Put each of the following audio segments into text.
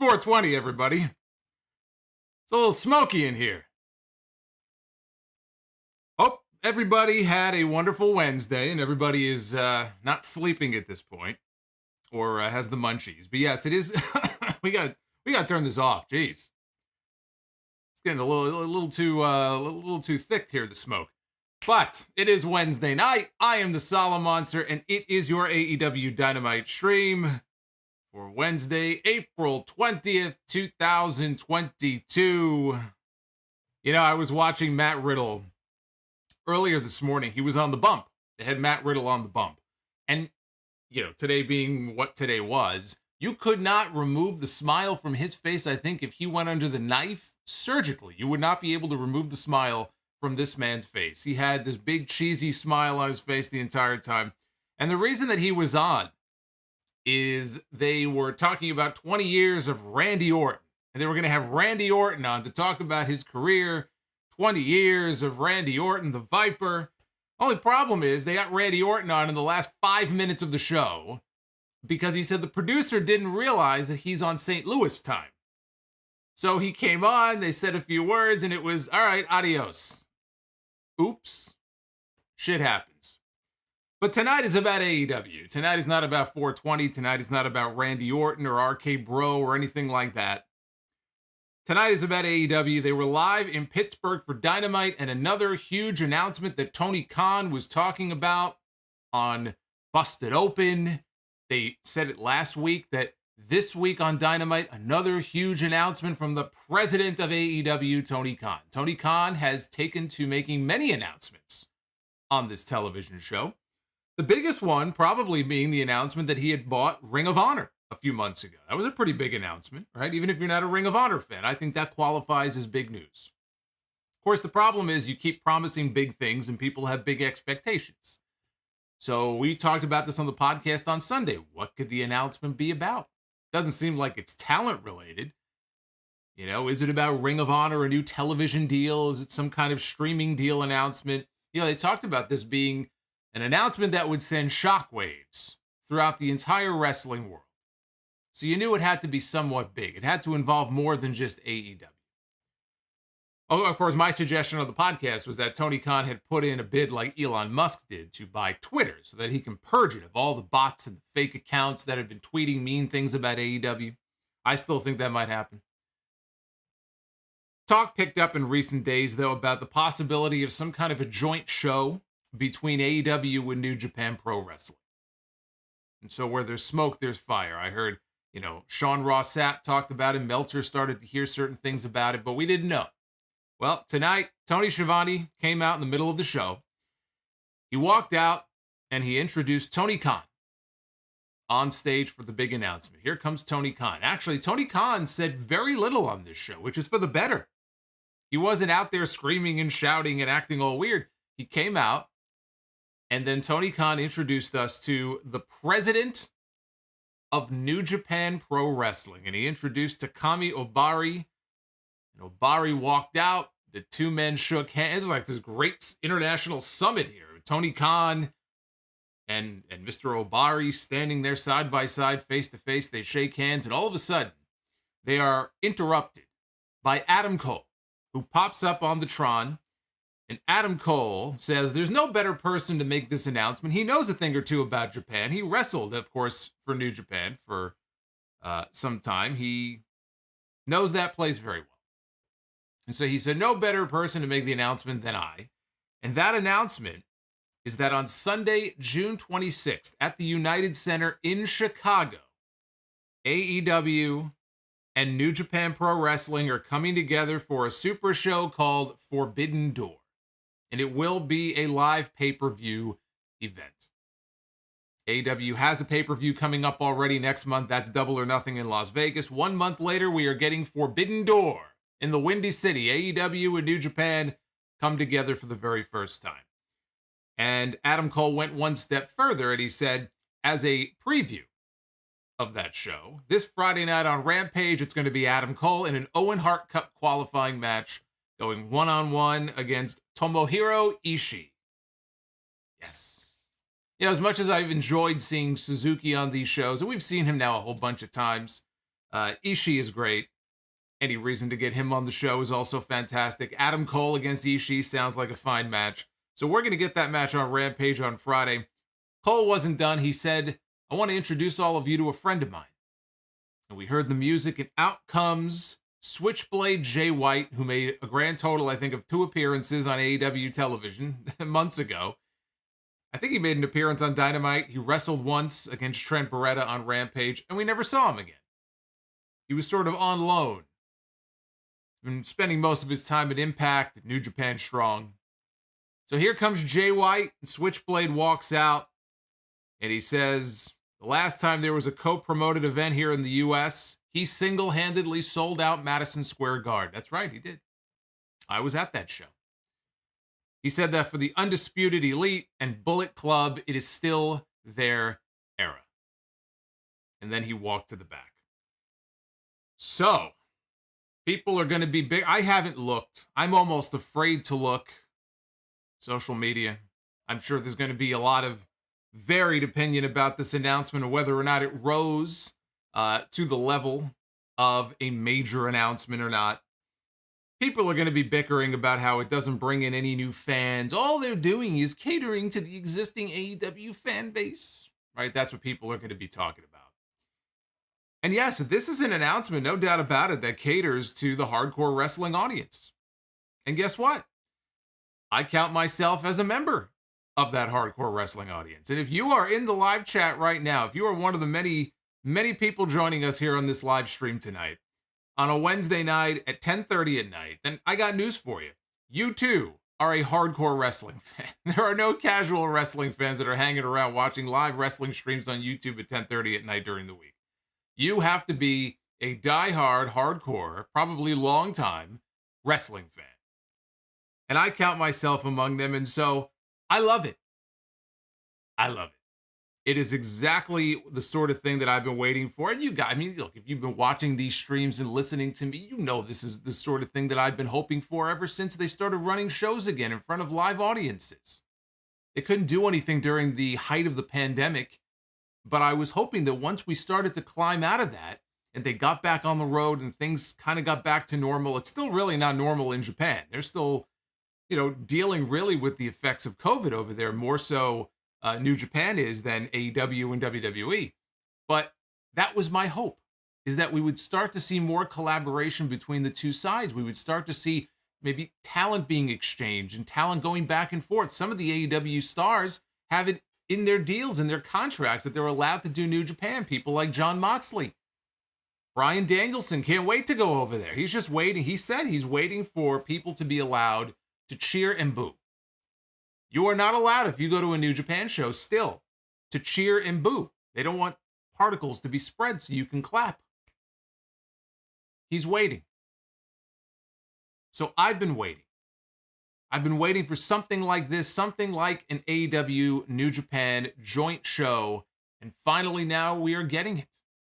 420, everybody. It's a little smoky in here. Hope everybody had a wonderful Wednesday and everybody is not sleeping at this point or has the munchies. But yes, it is. we got to turn this off. Jeez, it's getting a little too thick here. The smoke. But it is Wednesday night. I am the Solomonster, and it is your AEW Dynamite stream for Wednesday, April 20th, 2022. You know, I was watching Matt Riddle earlier this morning. He was on the bump. They had Matt Riddle on the bump. And, you know, today being what today was, you could not remove the smile from his face. I think if he went under the knife surgically, you would not be able to remove the smile from this man's face. He had this big cheesy smile on his face the entire time. And the reason that he was on is they were talking about 20 years of Randy Orton. And they were going to have Randy Orton on to talk about his career, 20 years of Randy Orton, the Viper. Only problem is they got Randy Orton on in the last 5 minutes of the show because he said the producer didn't realize that he's on St. Louis time. So he came on, they said a few words, and it was, all right, adios. Oops. Shit happens. But tonight is about AEW. Tonight is not about 420. Tonight is not about Randy Orton or RK Bro or anything like that. Tonight is about AEW. They were live in Pittsburgh for Dynamite, and another huge announcement that Tony Khan was talking about on Busted Open. They said it last week that this week on Dynamite, another huge announcement from the president of AEW, Tony Khan. Tony Khan has taken to making many announcements on this television show. The biggest one probably being the announcement that he had bought Ring of Honor a few months ago. That was a pretty big announcement, right? Even if you're not a Ring of Honor fan, I think that qualifies as big news. Of course, the problem is you keep promising big things and people have big expectations. So we talked about this on the podcast on Sunday. What could the announcement be about? Doesn't seem like it's talent related. You know, is it about Ring of Honor, a new television deal? Is it some kind of streaming deal announcement? You know, they talked about this being an announcement that would send shockwaves throughout the entire wrestling world. So you knew it had to be somewhat big. It had to involve more than just AEW. Oh, of course, my suggestion on the podcast was that Tony Khan had put in a bid like Elon Musk did to buy Twitter so that he can purge it of all the bots and the fake accounts that have been tweeting mean things about AEW. I still think that might happen. Talk picked up in recent days, though, about the possibility of some kind of a joint show between AEW and New Japan Pro Wrestling. And so where there's smoke, there's fire. I heard, you know, Sean Ross Sapp talked about it. Meltzer started to hear certain things about it, but we didn't know. Well, tonight, Tony Schiavone came out in the middle of the show. He walked out and he introduced Tony Khan on stage for the big announcement. Here comes Tony Khan. Actually, Tony Khan said very little on this show, which is for the better. He wasn't out there screaming and shouting and acting all weird. He came out, and then Tony Khan introduced us to the president of New Japan Pro Wrestling, and he introduced Takami Obari. And Obari walked out. The two men shook hands. It was like this great international summit here. Tony Khan and Mr. Obari standing there side by side, face to face. They shake hands, and all of a sudden, they are interrupted by Adam Cole, who pops up on the Tron. And Adam Cole says there's no better person to make this announcement. He knows a thing or two about Japan. He wrestled, of course, for New Japan for some time. He knows that place very well. And so he said, no better person to make the announcement than I. And that announcement is that on Sunday, June 26th, at the United Center in Chicago, AEW and New Japan Pro Wrestling are coming together for a super show called Forbidden Door. And it will be a live pay-per-view event. AEW has a pay-per-view coming up already next month. That's Double or Nothing in Las Vegas. 1 month later, we are getting Forbidden Door in the Windy City. AEW and New Japan come together for the very first time. And Adam Cole went one step further, and he said, as a preview of that show, this Friday night on Rampage, it's going to be Adam Cole in an Owen Hart Cup qualifying match going one-on-one against Tomohiro Ishii. Yes. You know, as much as I've enjoyed seeing Suzuki on these shows, and we've seen him now a whole bunch of times, Ishii is great. Any reason to get him on the show is also fantastic. Adam Cole against Ishii sounds like a fine match. So we're going to get that match on Rampage on Friday. Cole wasn't done. He said, I want to introduce all of you to a friend of mine. And we heard the music, and out comes Switchblade Jay White, who made a grand total, I think, of 2 appearances on AEW television months ago. I think he made an appearance on Dynamite. He wrestled once against Trent Beretta on Rampage, and we never saw him again. He was sort of on loan, and spending most of his time at Impact, at New Japan Strong. So here comes Jay White, and Switchblade walks out, and he says, the last time there was a co-promoted event here in the U.S., he single-handedly sold out Madison Square Garden. That's right, he did. I was at that show. He said that for the Undisputed Elite and Bullet Club, it is still their era. And then he walked to the back. So, people are going to be big. I haven't looked. I'm almost afraid to look. Social media. I'm sure there's going to be a lot of varied opinion about this announcement, or whether or not it rose to the level of a major announcement or not. People are going to be bickering about how it doesn't bring in any new fans. All they're doing is catering to the existing AEW fan base, right? That's what people are going to be talking about. And yes, this is an announcement, no doubt about it, that caters to the hardcore wrestling audience. And guess what? I count myself as a member of that hardcore wrestling audience. And if you are in the live chat right now, if you are one of the many, many people joining us here on this live stream tonight, on a Wednesday night at 10:30 at night, then I got news for you. You too are a hardcore wrestling fan. There are no casual wrestling fans that are hanging around watching live wrestling streams on YouTube at 10:30 at night during the week. You have to be a diehard, hardcore, probably long-time wrestling fan. And I count myself among them, and so I love it. I love it. It is exactly the sort of thing that I've been waiting for. And you guys, I mean, look, if you've been watching these streams and listening to me, you know this is the sort of thing that I've been hoping for ever since they started running shows again in front of live audiences. They couldn't do anything during the height of the pandemic, but I was hoping that once we started to climb out of that and they got back on the road and things kind of got back to normal, it's still really not normal in Japan. They're still, dealing really with the effects of COVID over there, more so New Japan is than AEW and WWE. But that was my hope, is that we would start to see more collaboration between the two sides. We would start to see maybe talent being exchanged and talent going back and forth. Some of the AEW stars have it in their deals, in their contracts, that they're allowed to do New Japan. People like Jon Moxley. Bryan Danielson can't wait to go over there. He's just waiting. He said he's waiting for people to be allowed to cheer and boo. You are not allowed, if you go to a New Japan show, still to cheer and boo. They don't want particles to be spread so you can clap. He's waiting. So I've been waiting. I've been waiting for something like this, something like an AEW New Japan joint show. And finally now we are getting it.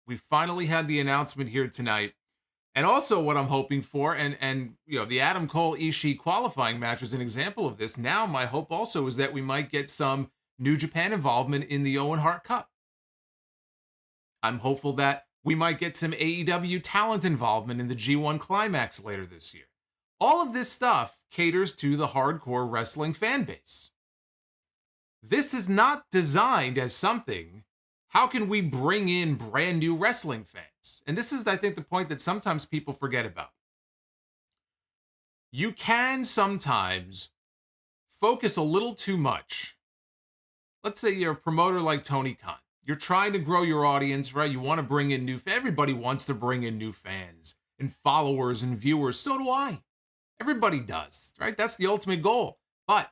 We finally had the announcement here tonight. And also what I'm hoping for, and the Adam Cole Ishii qualifying match is an example of this. Now my hope also is that we might get some New Japan involvement in the Owen Hart Cup. I'm hopeful that we might get some AEW talent involvement in the G1 Climax later this year. All of this stuff caters to the hardcore wrestling fan base. This is not designed as something, how can we bring in brand new wrestling fans? And this is, I think, the point that sometimes people forget about. You can sometimes focus a little too much. Let's say you're a promoter like Tony Khan. You're trying to grow your audience, right? You want to bring in new, everybody wants to bring in new fans and followers and viewers. So do I. Everybody does, right? That's the ultimate goal. But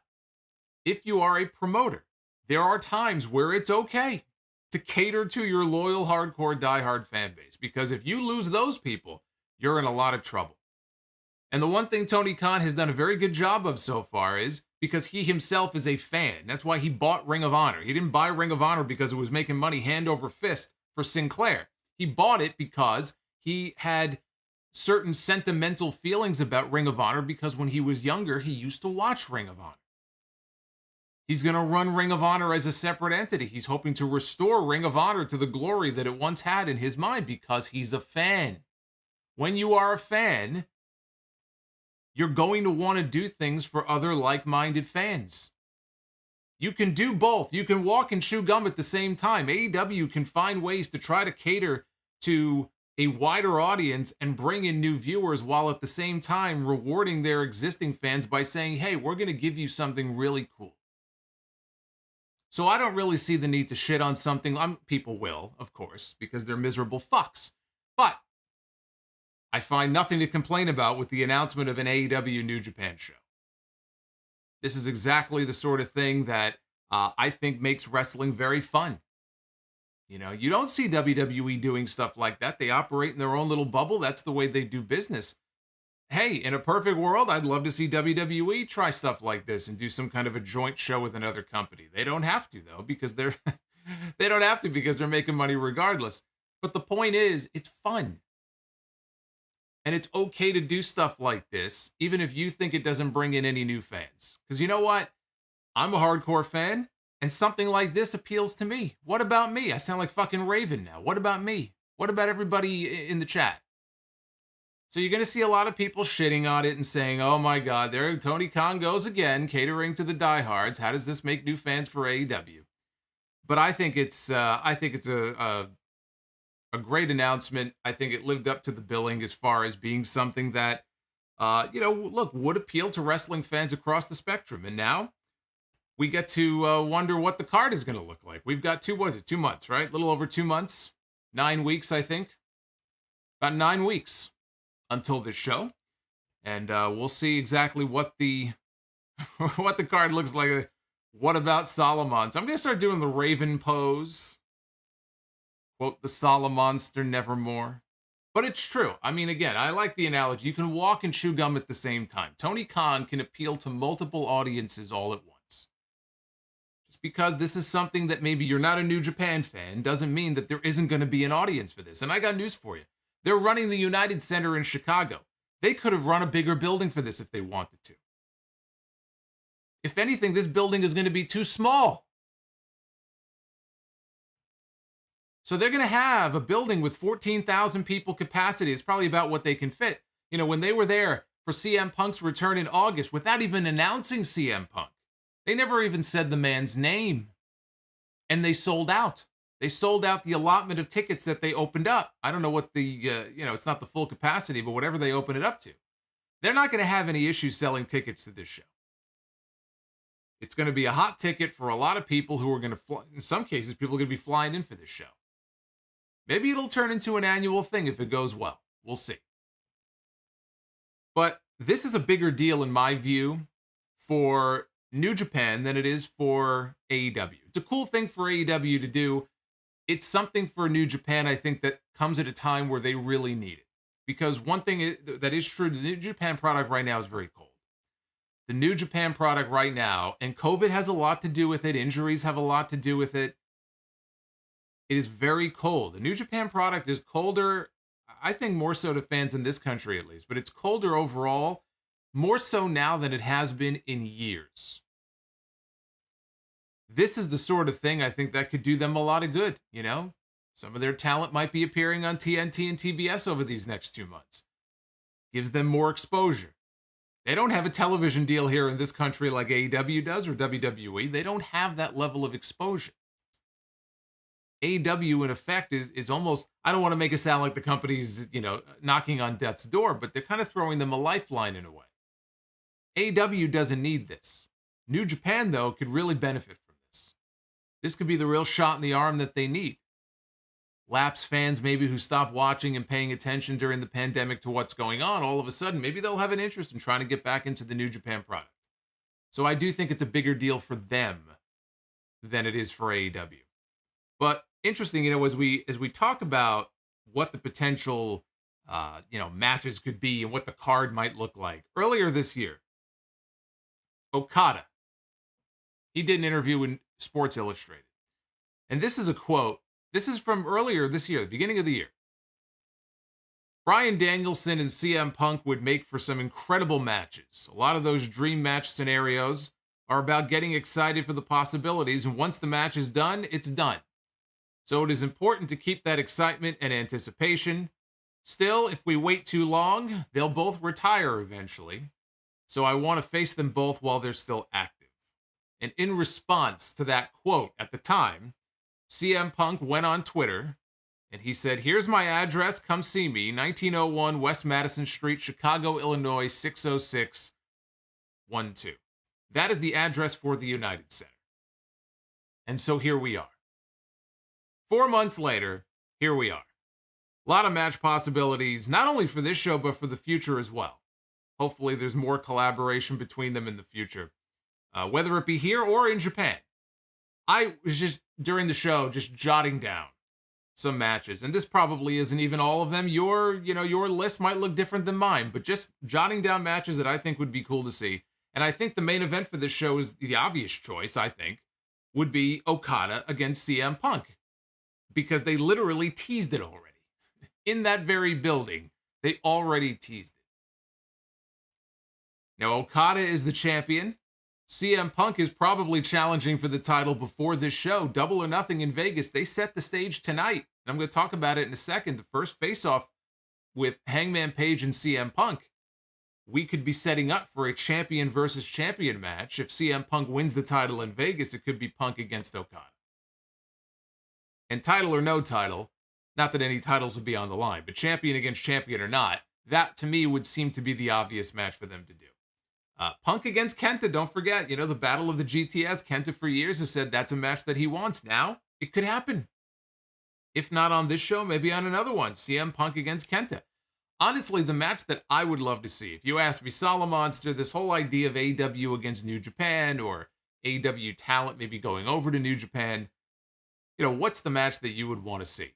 if you are a promoter, there are times where it's okay to cater to your loyal, hardcore, diehard fan base. Because if you lose those people, you're in a lot of trouble. And the one thing Tony Khan has done a very good job of so far is because he himself is a fan. That's why he bought Ring of Honor. He didn't buy Ring of Honor because it was making money hand over fist for Sinclair. He bought it because he had certain sentimental feelings about Ring of Honor because when he was younger, he used to watch Ring of Honor. He's going to run Ring of Honor as a separate entity. He's hoping to restore Ring of Honor to the glory that it once had in his mind because he's a fan. When you are a fan, you're going to want to do things for other like-minded fans. You can do both. You can walk and chew gum at the same time. AEW can find ways to try to cater to a wider audience and bring in new viewers while at the same time rewarding their existing fans by saying, hey, we're going to give you something really cool. So I don't really see the need to shit on something. People will, of course, because they're miserable fucks. But I find nothing to complain about with the announcement of an AEW New Japan show. This is exactly the sort of thing that I think makes wrestling very fun. You know, you don't see WWE doing stuff like that. They operate in their own little bubble. That's the way they do business. Hey, in a perfect world, I'd love to see WWE try stuff like this and do some kind of a joint show with another company. They don't have to, though, because they're making money regardless. But the point is, it's fun. And it's okay to do stuff like this, even if you think it doesn't bring in any new fans. Because you know what? I'm a hardcore fan, and something like this appeals to me. What about me? I sound like fucking Raven now. What about me? What about everybody in the chat? So you're going to see a lot of people shitting on it and saying, oh my God, there Tony Khan goes again, catering to the diehards. How does this make new fans for AEW? But I think it's a great announcement. I think it lived up to the billing as far as being something that, would appeal to wrestling fans across the spectrum. And now we get to wonder what the card is going to look like. We've got 2 months, right? A little over 2 months, 9 weeks, I think. About 9 weeks until this show. And we'll see exactly what the what the card looks like. What about Solomonster? I'm going to start doing the Raven pose. Quote, the Solomonster nevermore. But it's true. I mean, again, I like the analogy. You can walk and chew gum at the same time. Tony Khan can appeal to multiple audiences all at once. Just because this is something that maybe you're not a New Japan fan doesn't mean that there isn't going to be an audience for this. And I got news for you. They're running the United Center in Chicago. They could have run a bigger building for this if they wanted to. If anything, this building is going to be too small. So they're going to have a building with 14,000 people capacity. It's probably about what they can fit. You know, when they were there for CM Punk's return in August, without even announcing CM Punk, they never even said the man's name. And they sold out. They sold out the allotment of tickets that they opened up. I don't know what it's not the full capacity, but whatever they open it up to. They're not going to have any issues selling tickets to this show. It's going to be a hot ticket for a lot of people who are going to fly. In some cases, people are going to be flying in for this show. Maybe it'll turn into an annual thing if it goes well. We'll see. But this is a bigger deal, in my view, for New Japan than it is for AEW. It's a cool thing for AEW to do. It's something for New Japan, I think, that comes at a time where they really need it. Because one thing that is true, the New Japan product right now is very cold. The New Japan product right now, and COVID has a lot to do with it, injuries have a lot to do with it. It is very cold. The New Japan product is colder, I think more so to fans in this country at least, but it's colder overall, more so now than it has been in years. This is the sort of thing I think that could do them a lot of good, you know? Some of their talent might be appearing on TNT and TBS over these next 2 months. Gives them more exposure. They don't have a television deal here in this country like AEW does or WWE. They don't have that level of exposure. AEW, in effect, is almost, I don't want to make it sound like the company's, knocking on death's door, but they're kind of throwing them a lifeline in a way. AEW doesn't need this. New Japan, though, could really benefit from this. This could be the real shot in the arm that they need. Lapsed fans maybe who stopped watching and paying attention during the pandemic to what's going on, all of a sudden, maybe they'll have an interest in trying to get back into the New Japan product. So I do think it's a bigger deal for them than it is for AEW. But interesting, as we talk about what the potential, matches could be and what the card might look like. Earlier this year, Okada, he did an interview in Sports Illustrated. And this is a quote. This is from earlier this year, the beginning of the year. Bryan Danielson and CM Punk would make for some incredible matches. A lot of those dream match scenarios are about getting excited for the possibilities, and once the match is done, it's done. So it is important to keep that excitement and anticipation. Still, if we wait too long, they'll both retire eventually. So I want to face them both while they're still active. And in response to that quote at the time, CM Punk went on Twitter and he said, "Here's my address. Come see me. 1901 West Madison Street, Chicago, Illinois, 60612. That is the address for the United Center." And so here we are. 4 months later, here we are. A lot of match possibilities, not only for this show, but for the future as well. Hopefully there's more collaboration between them in the future, whether it be here or in Japan. I was just, during the show, just jotting down some matches, and this probably isn't even all of them. Your list might look different than mine, but just jotting down matches that I think would be cool to see. And I think the main event for this show is the obvious choice, I think, would be Okada against CM Punk, because they literally teased it already. In that very building, they already teased it. Now, Okada is the champion. CM Punk is probably challenging for the title before this show. Double or Nothing in Vegas. They set the stage tonight. And I'm going to talk about it in a second. The first face-off with Hangman Page and CM Punk. We could be setting up for a champion versus champion match. If CM Punk wins the title in Vegas, it could be Punk against Okada. And title or no title, not that any titles would be on the line, but champion against champion or not, that to me would seem to be the obvious match for them to do. Punk against Kenta, don't forget, the Battle of the GTS. Kenta for years has said that's a match that he wants. Now, it could happen. If not on this show, maybe on another one. CM Punk against Kenta. Honestly, the match that I would love to see, if you ask me, Solomonster, this whole idea of AEW against New Japan, or AEW talent maybe going over to New Japan, what's the match that you would want to see?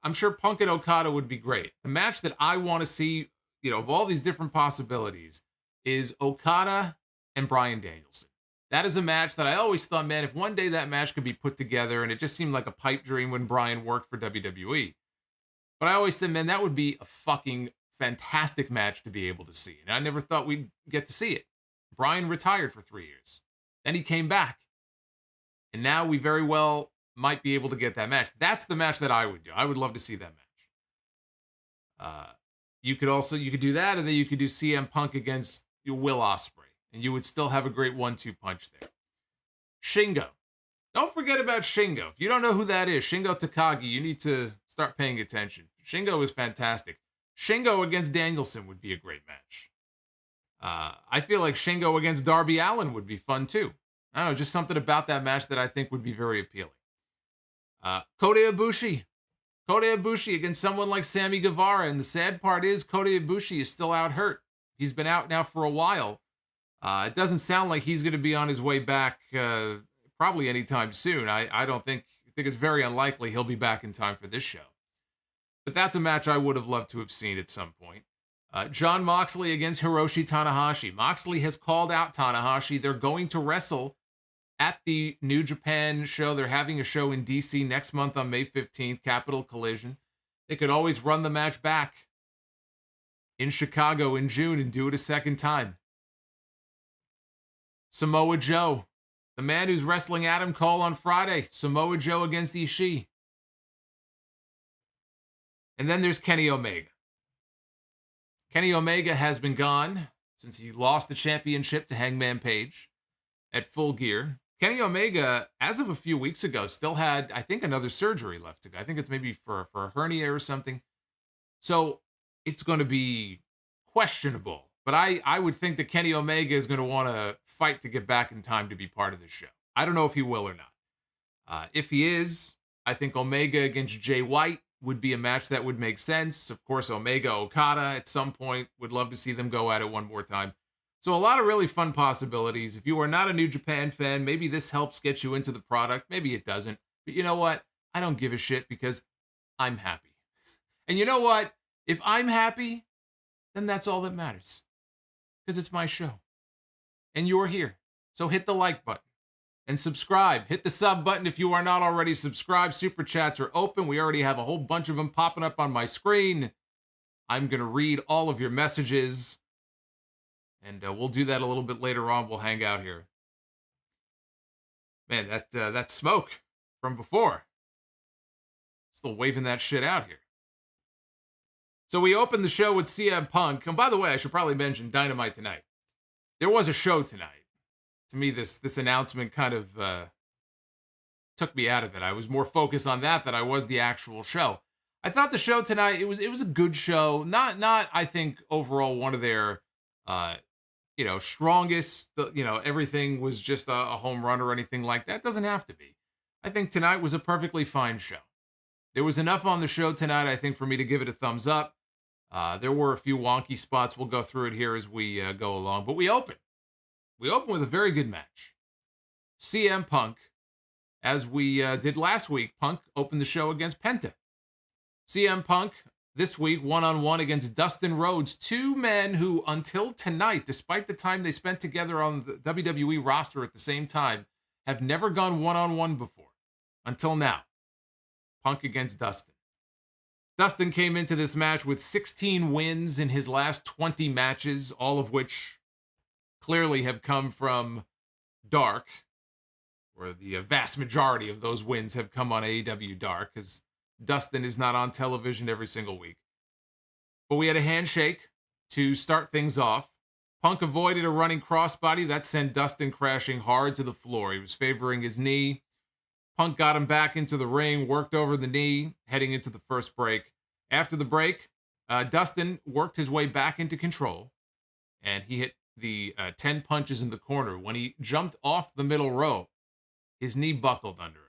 I'm sure Punk and Okada would be great. The match that I want to see, of all these different possibilities, is Okada and Bryan Danielson. That is a match that I always thought, man, if one day that match could be put together, and it just seemed like a pipe dream when Bryan worked for WWE. But I always said, man, that would be a fucking fantastic match to be able to see. And I never thought we'd get to see it. Bryan retired for 3 years. Then he came back. And now we very well might be able to get that match. That's the match that I would do. I would love to see that match. You could do that, and then you could do CM Punk against Will Ospreay, and you would still have a great 1-2 punch there. Shingo. Don't forget about Shingo. If you don't know who that is, Shingo Takagi, you need to start paying attention. Shingo is fantastic. Shingo against Danielson would be a great match. I feel like Shingo against Darby Allin would be fun too. I don't know, just something about that match that I think would be very appealing. Kota Ibushi. Kota Ibushi against someone like Sammy Guevara. And the sad part is Kota Ibushi is still out hurt. He's been out now for a while. It doesn't sound like he's going to be on his way back probably anytime soon. I think it's very unlikely he'll be back in time for this show. But that's a match I would have loved to have seen at some point. Jon Moxley against Hiroshi Tanahashi. Moxley has called out Tanahashi. They're going to wrestle at the New Japan show. They're having a show in DC next month on May 15th, Capital Collision. They could always run the match back in Chicago in June and do it a second time. Samoa Joe, the man who's wrestling Adam Cole on Friday. Samoa Joe against Ishii. And then there's Kenny Omega. Kenny Omega has been gone since he lost the championship to Hangman Page at Full Gear. Kenny Omega, as of a few weeks ago, still had, I think, another surgery left to go. I think it's maybe for a hernia or something. So it's going to be questionable. But I would think that Kenny Omega is going to want to fight to get back in time to be part of the show. I don't know if he will or not. If he is, I think Omega against Jay White would be a match that would make sense. Of course, Omega, Okada at some point. Would love to see them go at it one more time. So a lot of really fun possibilities. If you are not a New Japan fan, maybe this helps get you into the product. Maybe it doesn't. But you know what? I don't give a shit because I'm happy. And you know what? If I'm happy, then that's all that matters. Because it's my show. And you're here. So hit the like button. And subscribe. Hit the sub button if you are not already subscribed. Super chats are open. We already have a whole bunch of them popping up on my screen. I'm going to read all of your messages. And we'll do that a little bit later on. We'll hang out here. Man, that smoke from before. Still waving that shit out here. So we opened the show with CM Punk. And by the way, I should probably mention Dynamite tonight. There was a show tonight. To me, this announcement kind of took me out of it. I was more focused on that than I was the actual show. I thought the show tonight, it was a good show. Not I think overall one of their strongest, everything was just a home run or anything like that. Doesn't have to be. I think tonight was a perfectly fine show. There was enough on the show tonight, I think, for me to give it a thumbs up. There were a few wonky spots. We'll go through it here as we go along. But we open with a very good match. CM Punk, as we did last week, Punk opened the show against Penta. CM Punk, this week, one-on-one against Dustin Rhodes. Two men who, until tonight, despite the time they spent together on the WWE roster at the same time, have never gone one-on-one before. Until now. Punk against Dustin. Dustin came into this match with 16 wins in his last 20 matches, all of which clearly have come from Dark, or the vast majority of those wins have come on AEW Dark, because Dustin is not on television every single week. But we had a handshake to start things off. Punk avoided a running crossbody. That sent Dustin crashing hard to the floor. He was favoring his knee. Punk got him back into the ring, worked over the knee, heading into the first break. After the break, Dustin worked his way back into control, and he hit the 10 punches in the corner. When he jumped off the middle rope, his knee buckled under him.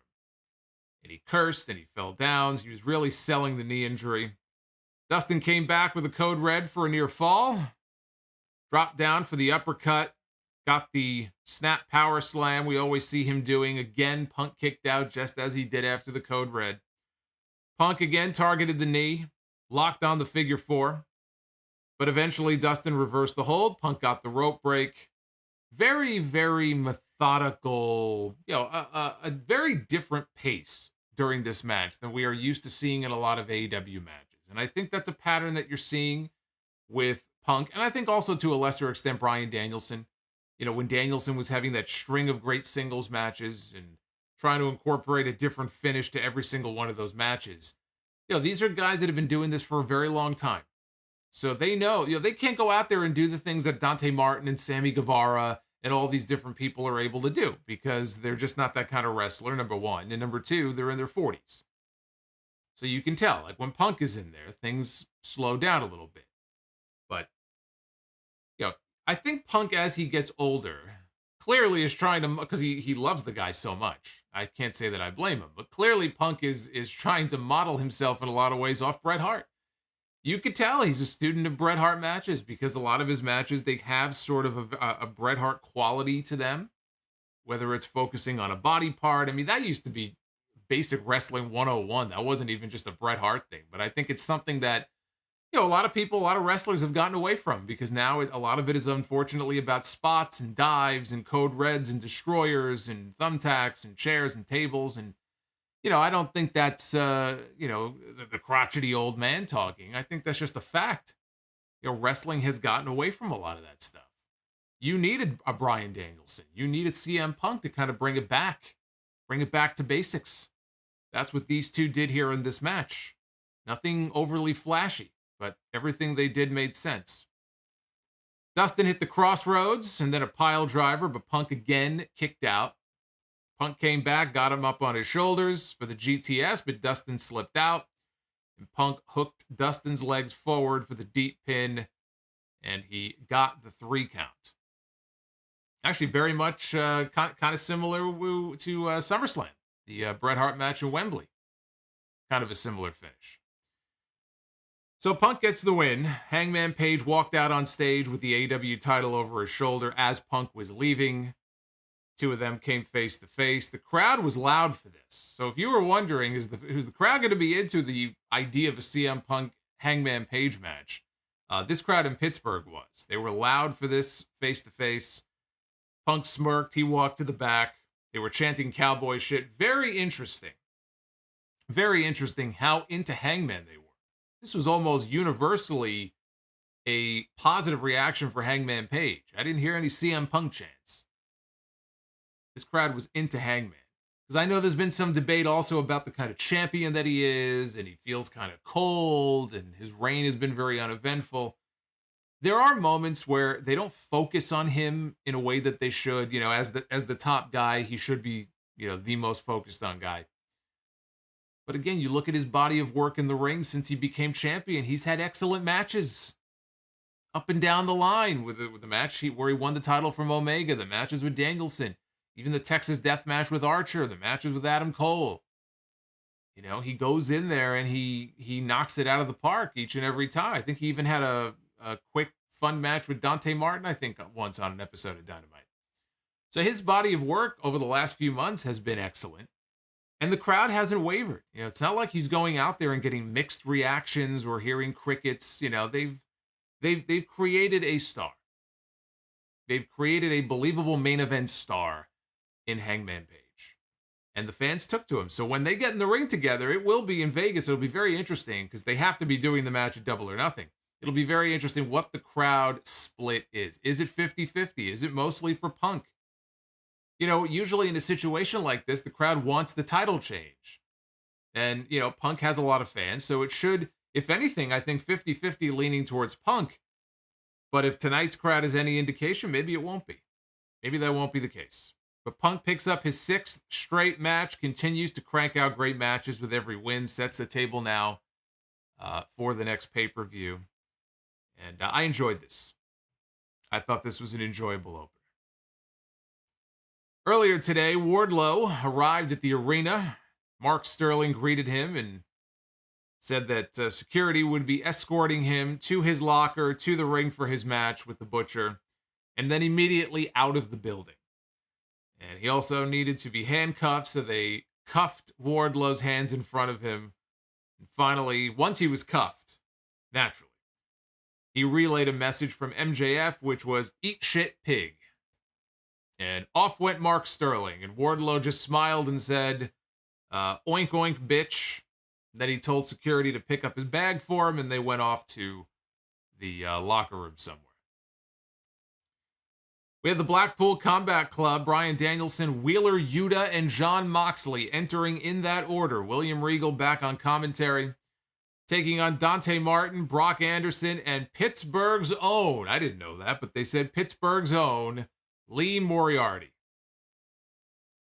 And he cursed, and he fell down. He was really selling the knee injury. Dustin came back with a code red for a near fall, dropped down for the uppercut, got the snap power slam we always see him doing. Again, Punk kicked out just as he did after the code red. Punk again targeted the knee, locked on the figure four. But eventually Dustin reversed the hold. Punk got the rope break. Very, very methodical, a very different pace during this match than we are used to seeing in a lot of AEW matches. And I think that's a pattern that you're seeing with Punk. And I think also to a lesser extent, Bryan Danielson. When Danielson was having that string of great singles matches and trying to incorporate a different finish to every single one of those matches. These are guys that have been doing this for a very long time. So they know, they can't go out there and do the things that Dante Martin and Sammy Guevara and all these different people are able to do because they're just not that kind of wrestler, number one. And number two, they're in their 40s. So you can tell, like when Punk is in there, things slow down a little bit. But, I think Punk, as he gets older, clearly is trying to, because he loves the guy so much. I can't say that I blame him, but clearly Punk is trying to model himself in a lot of ways off Bret Hart. You could tell he's a student of Bret Hart matches because a lot of his matches, they have sort of a Bret Hart quality to them, whether it's focusing on a body part. I mean, that used to be basic wrestling 101. That wasn't even just a Bret Hart thing, but I think it's something that, a lot of people, a lot of wrestlers have gotten away from because now a lot of it is unfortunately about spots and dives and code reds and destroyers and thumbtacks and chairs and tables. And, I don't think that's, the crotchety old man talking. I think that's just a fact. Wrestling has gotten away from a lot of that stuff. You needed a Bryan Danielson. You needed CM Punk to kind of bring it back to basics. That's what these two did here in this match. Nothing overly flashy, but everything they did made sense. Dustin hit the crossroads and then a pile driver, but Punk again kicked out. Punk came back, got him up on his shoulders for the GTS, but Dustin slipped out. And Punk hooked Dustin's legs forward for the deep pin, and he got the 3 count. Actually, very much kind of similar to SummerSlam, the Bret Hart match in Wembley. Kind of a similar finish. So Punk gets the win. Hangman Page walked out on stage with the AEW title over his shoulder as Punk was leaving. 2 of them came face to face. The crowd was loud for this. So if you were wondering, who's the crowd going to be into the idea of a CM Punk Hangman Page match? This crowd in Pittsburgh was. They were loud for this face to face. Punk smirked. He walked to the back. They were chanting cowboy shit. Very interesting. Very interesting how into Hangman they were. This was almost universally a positive reaction for Hangman Page. I didn't hear any CM Punk chants. this crowd was into Hangman. Because I know there's been some debate also about the kind of champion that he is, and he feels kind of cold, and his reign has been very uneventful. There are moments where they don't focus on him in a way that they should. As the top guy, he should be, the most focused on guy. But again, you look at his body of work in the ring since he became champion. He's had excellent matches up and down the line with the match where he won the title from Omega, the matches with Danielson, even the Texas Death Match with Archer, the matches with Adam Cole. He goes in there and he knocks it out of the park each and every time. I think he even had a quick, fun match with Dante Martin, I think, once on an episode of Dynamite. So his body of work over the last few months has been excellent. And the crowd hasn't wavered. It's not like he's going out there and getting mixed reactions or hearing crickets. They've created a star. They've created a believable main event star in Hangman Page. And the fans took to him. So when they get in the ring together, it will be in Vegas. It'll be very interesting because they have to be doing the match at Double or Nothing. It'll be very interesting what the crowd split is. Is it 50-50? Is it mostly for Punk? Usually in a situation like this, the crowd wants the title change. And, Punk has a lot of fans, so it should, if anything, I think 50-50 leaning towards Punk. But if tonight's crowd is any indication, maybe it won't be. Maybe that won't be the case. But Punk picks up his 6th straight match, continues to crank out great matches with every win, sets the table now for the next pay-per-view. And I enjoyed this. I thought this was an enjoyable opener. Earlier today, Wardlow arrived at the arena. Mark Sterling greeted him and said that security would be escorting him to his locker, to the ring for his match with the Butcher, and then immediately out of the building. And he also needed to be handcuffed, so they cuffed Wardlow's hands in front of him. And finally, once he was cuffed, naturally, he relayed a message from MJF, which was, "Eat shit, pig." And off went Mark Sterling, and Wardlow just smiled and said, "Oink, oink, bitch." Then he told security to pick up his bag for him, and they went off to the locker room somewhere. We had the Blackpool Combat Club, Bryan Danielson, Wheeler Yuta, and Jon Moxley entering in that order. William Regal back on commentary, taking on Dante Martin, Brock Anderson, and Pittsburgh's own, I didn't know that, but they said Pittsburgh's own, Lee Moriarty.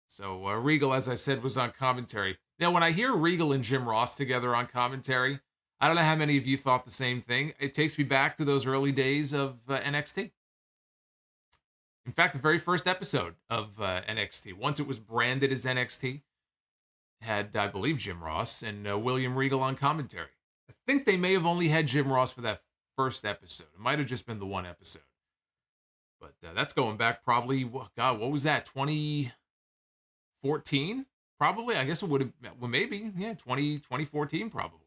So Regal, as I said, was on commentary. Now, when I hear Regal and Jim Ross together on commentary, I don't know how many of you thought the same thing. It takes me back to those early days of NXT. In fact, the very first episode of NXT, once it was branded as NXT, had, I believe, Jim Ross and William Regal on commentary. I think they may have only had Jim Ross for that first episode. It might have just been the one episode. But that's going back probably, God, what was that, 2014? Probably, I guess it would have, well, maybe, 2014 probably.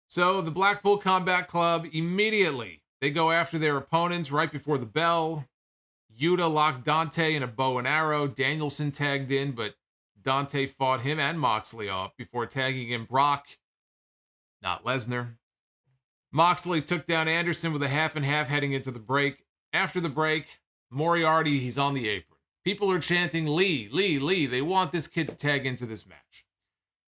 So the Blackpool Combat Club, immediately, they go after their opponents right before the bell. Yuta locked Dante in a bow and arrow. Danielson tagged in, but Dante fought him and Moxley off before tagging in Brock, not Lesnar. Moxley took down Anderson with a half and half heading into the break. After the break, Moriarty, he's on the apron. People are chanting, Lee, Lee, Lee. They want this kid to tag into this match.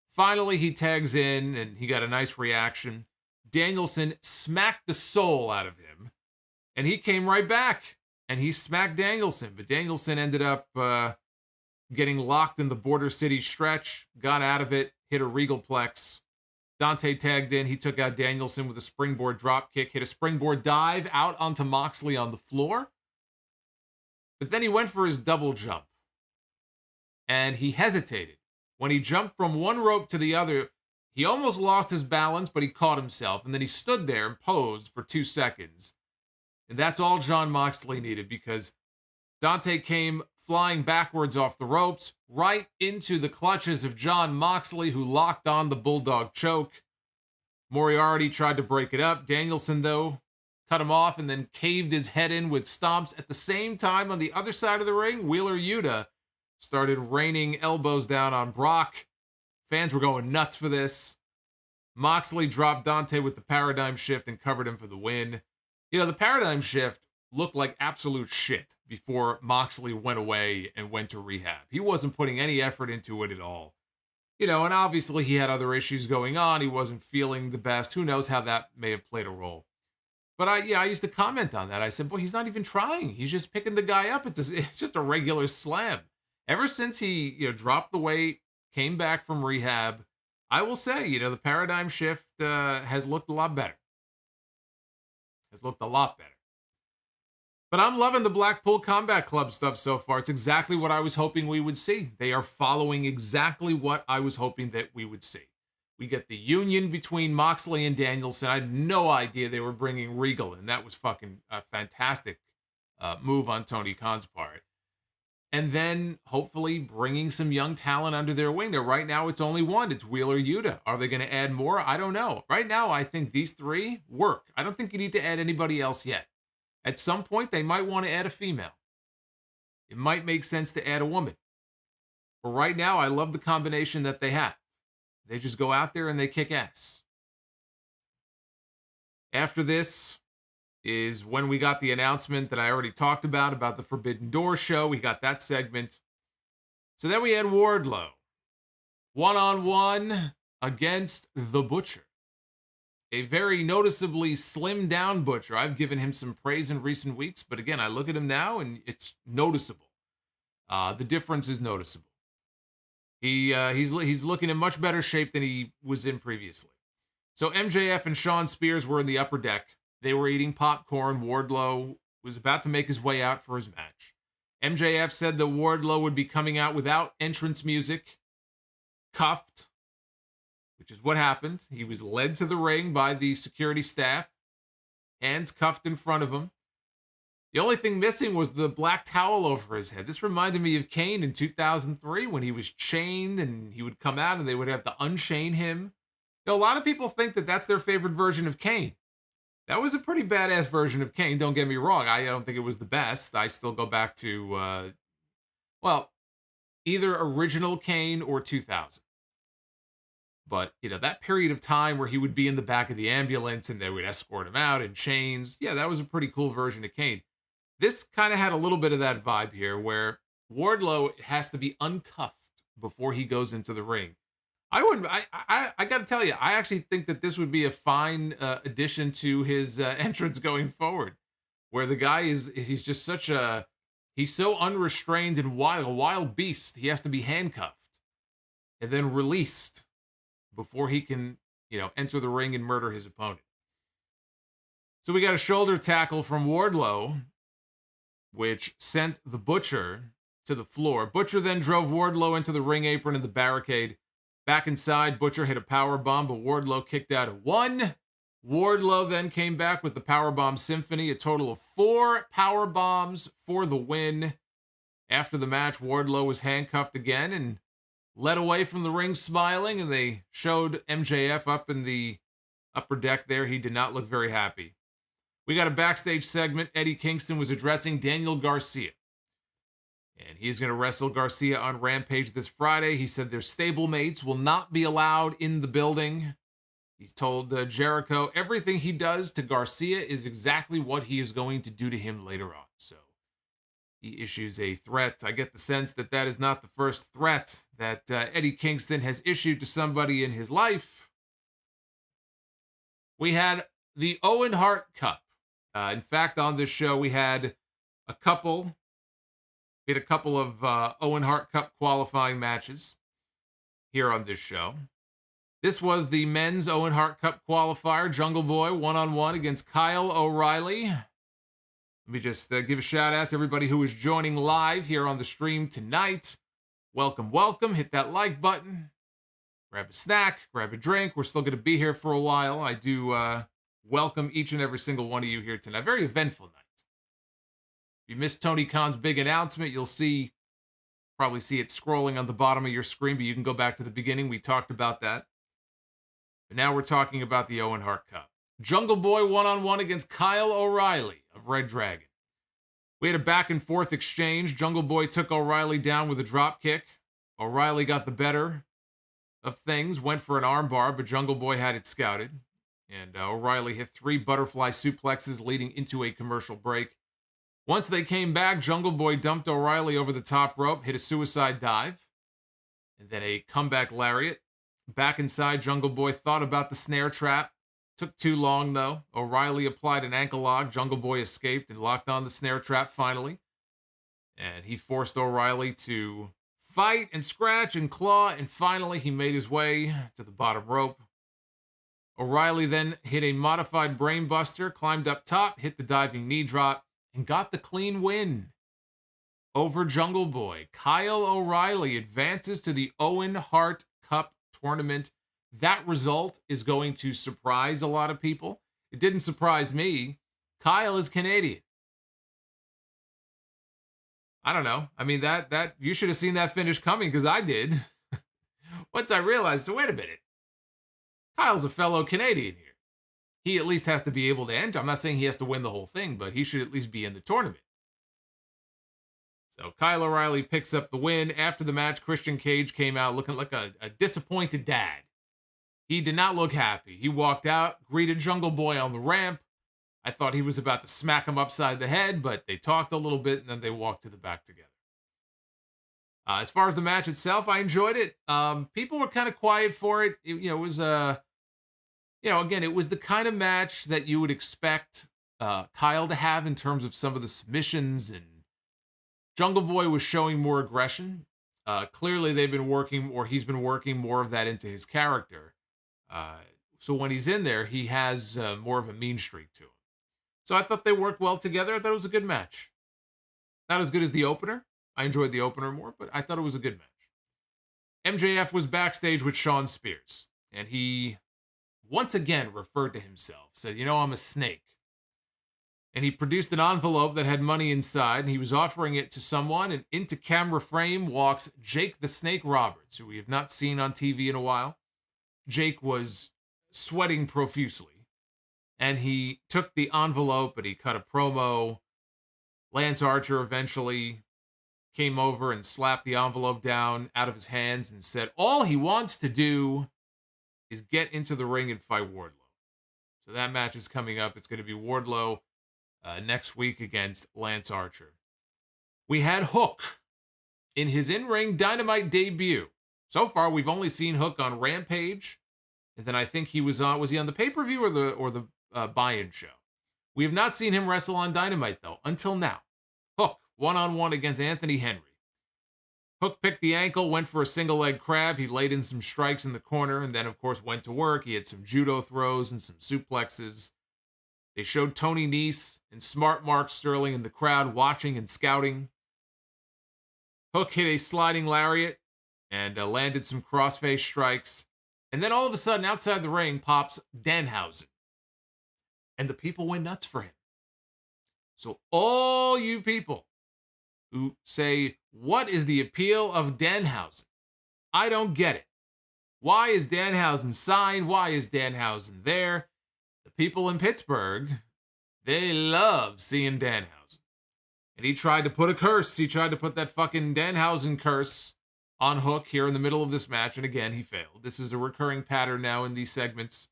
Finally, he tags in, and he got a nice reaction. Danielson smacked the soul out of him, and he came right back, and he smacked Danielson. But Danielson ended up getting locked in the Border City stretch, got out of it, hit a Regalplex. Dante tagged in. He took out Danielson with a springboard drop kick, hit a springboard dive out onto Moxley on the floor. But then he went for his double jump, and he hesitated. When he jumped from one rope to the other, he almost lost his balance, but he caught himself, and then he stood there and posed for 2 seconds. And that's all Jon Moxley needed, because Dante came flying backwards off the ropes, right into the clutches of Jon Moxley, who locked on the Bulldog choke. Moriarty tried to break it up. Danielson, though, cut him off and then caved his head in with stomps. At the same time, on the other side of the ring, Wheeler Yuta started raining elbows down on Brock. Fans were going nuts for this. Moxley dropped Dante with the paradigm shift and covered him for the win. You know, the paradigm shift looked like absolute shit before Moxley went away and went to rehab. He wasn't putting any effort into it at all. And obviously he had other issues going on. He wasn't feeling the best. Who knows how that may have played a role. But I used to comment on that. I said, boy, he's not even trying. He's just picking the guy up. It's just a regular slam. Ever since he dropped the weight, came back from rehab, I will say, the paradigm shift has looked a lot better. But I'm loving the Blackpool Combat Club stuff so far. It's exactly what I was hoping we would see. They are following exactly what I was hoping that we would see. We get the union between Moxley and Danielson. I had no idea they were bringing Regal in. That was fucking a fantastic move on Tony Khan's part. And then hopefully bringing some young talent under their wing. Now, right now, it's only one. It's Wheeler Yuta. Are they going to add more? I don't know. Right now, I think these three work. I don't think you need to add anybody else yet. At some point, they might want to add a female. It might make sense to add a woman. But right now, I love the combination that they have. They just go out there and they kick ass. After this is when we got the announcement that I already talked about the Forbidden Door show. We got that segment. So then we had Wardlow. One-on-one against the Butcher. A very noticeably slimmed down Butcher. I've given him some praise in recent weeks, but again, I look at him now and it's noticeable. The difference is noticeable. He's looking in much better shape than he was in previously. So MJF and Shawn Spears were in the upper deck. They were eating popcorn. Wardlow was about to make his way out for his match. MJF said that Wardlow would be coming out without entrance music, cuffed, which is what happened. He was led to the ring by the security staff, hands cuffed in front of him. The only thing missing was the black towel over his head. This reminded me of Kane in 2003 when he was chained and he would come out and they would have to unchain him. A lot of people think that that's their favorite version of Kane. That was a pretty badass version of Kane, don't get me wrong. I don't think it was the best. I still go back to, either original Kane or 2000. But, that period of time where he would be in the back of the ambulance and they would escort him out in chains. Yeah, that was a pretty cool version of Kane. This kind of had a little bit of that vibe here where Wardlow has to be uncuffed before he goes into the ring. I got to tell you, I actually think that this would be a fine addition to his entrance going forward, where the guy he's just he's so unrestrained and wild, a wild beast. He has to be handcuffed and then released before he can, enter the ring and murder his opponent. So we got a shoulder tackle from Wardlow, which sent the Butcher to the floor. Butcher then drove Wardlow into the ring apron and the barricade. Back inside, Butcher hit a powerbomb, but Wardlow kicked out at 1. Wardlow then came back with the powerbomb symphony, a total of 4 powerbombs for the win. After the match, Wardlow was handcuffed again and led away from the ring smiling, and they showed MJF up in the upper deck there. He did not look very happy. We got a backstage segment. Eddie Kingston was addressing Daniel Garcia. And he's going to wrestle Garcia on Rampage this Friday. He said their stablemates will not be allowed in the building. He's told Jericho everything he does to Garcia is exactly what he is going to do to him later on. So he issues a threat. I get the sense that that is not the first threat that Eddie Kingston has issued to somebody in his life. We had the Owen Hart Cup. In fact, on this show, we had a couple of Owen Hart Cup qualifying matches here on this show. This was the men's Owen Hart Cup qualifier. Jungle Boy one-on-one against Kyle O'Reilly. Let me just give a shout out to everybody who is joining live here on the stream tonight. Welcome, welcome. Hit that like button. Grab a snack, grab a drink. We're still going to be here for a while. I do welcome each and every single one of you here tonight. Very eventful night. If you missed Tony Khan's big announcement, you'll probably see it scrolling on the bottom of your screen, but you can go back to the beginning. We talked about that. But now we're talking about the Owen Hart Cup. Jungle Boy one-on-one against Kyle O'Reilly of Red Dragon. We had a back and forth exchange. Jungle Boy took O'Reilly down with a drop kick. O'Reilly got the better of things, went for an armbar, but Jungle Boy had it scouted. And O'Reilly hit 3 butterfly suplexes leading into a commercial break. Once they came back, Jungle Boy dumped O'Reilly over the top rope, hit a suicide dive, and then a comeback lariat. Back inside, Jungle Boy thought about the snare trap. Took too long, though. O'Reilly applied an ankle lock. Jungle Boy escaped and locked on the snare trap finally. And he forced O'Reilly to fight and scratch and claw, and finally he made his way to the bottom rope. O'Reilly then hit a modified brainbuster, climbed up top, hit the diving knee drop, and got the clean win over Jungle Boy. Kyle O'Reilly advances to the Owen Hart Cup tournament. That result is going to surprise a lot of people. It didn't surprise me. Kyle is Canadian. I don't know. I mean, that you should have seen that finish coming, because I did. Once I realized, so wait a minute. Kyle's a fellow Canadian here. He at least has to be able to enter. I'm not saying he has to win the whole thing, but he should at least be in the tournament. So Kyle O'Reilly picks up the win. After the match, Christian Cage came out looking like a disappointed dad. He did not look happy. He walked out, greeted Jungle Boy on the ramp. I thought he was about to smack him upside the head, but they talked a little bit, and then they walked to the back together. As far as the match itself, I enjoyed it. People were kind of quiet for it. It was again, it was the kind of match that you would expect Kyle to have in terms of some of the submissions, and Jungle Boy was showing more aggression. Clearly, he's been working more of that into his character. So when he's in there, he has more of a mean streak to him. So I thought they worked well together. I thought it was a good match. Not as good as the opener. I enjoyed the opener more, but I thought it was a good match. MJF was backstage with Shawn Spears, and he once again referred to himself, said, I'm a snake. And he produced an envelope that had money inside, and he was offering it to someone, and into camera frame walks Jake the Snake Roberts, who we have not seen on TV in a while. Jake was sweating profusely, and he took the envelope and he cut a promo. Lance Archer eventually came over and slapped the envelope down out of his hands and said all he wants to do is get into the ring and fight Wardlow. So that match is coming up. It's going to be Wardlow next week against Lance Archer. We had Hook in his in-ring Dynamite debut. So far, we've only seen Hook on Rampage, and then I think he was he on the pay-per-view or the buy-in show? We have not seen him wrestle on Dynamite, though, until now. Hook, one-on-one against Anthony Henry. Hook picked the ankle, went for a single leg crab. He laid in some strikes in the corner, and then, of course, went to work. He had some judo throws and some suplexes. They showed Tony Nese and Smart Mark Sterling in the crowd watching and scouting. Hook hit a sliding lariat and landed some crossface strikes. And then all of a sudden, outside the ring, pops Danhausen. And the people went nuts for him. So all you people who say, what is the appeal of Danhausen? I don't get it. Why is Danhausen signed? Why is Danhausen there? The people in Pittsburgh, they love seeing Danhausen. And he tried to put a curse. He tried to put that fucking Danhausen curse on Hook here in the middle of this match. And again, he failed. This is a recurring pattern now in these segments.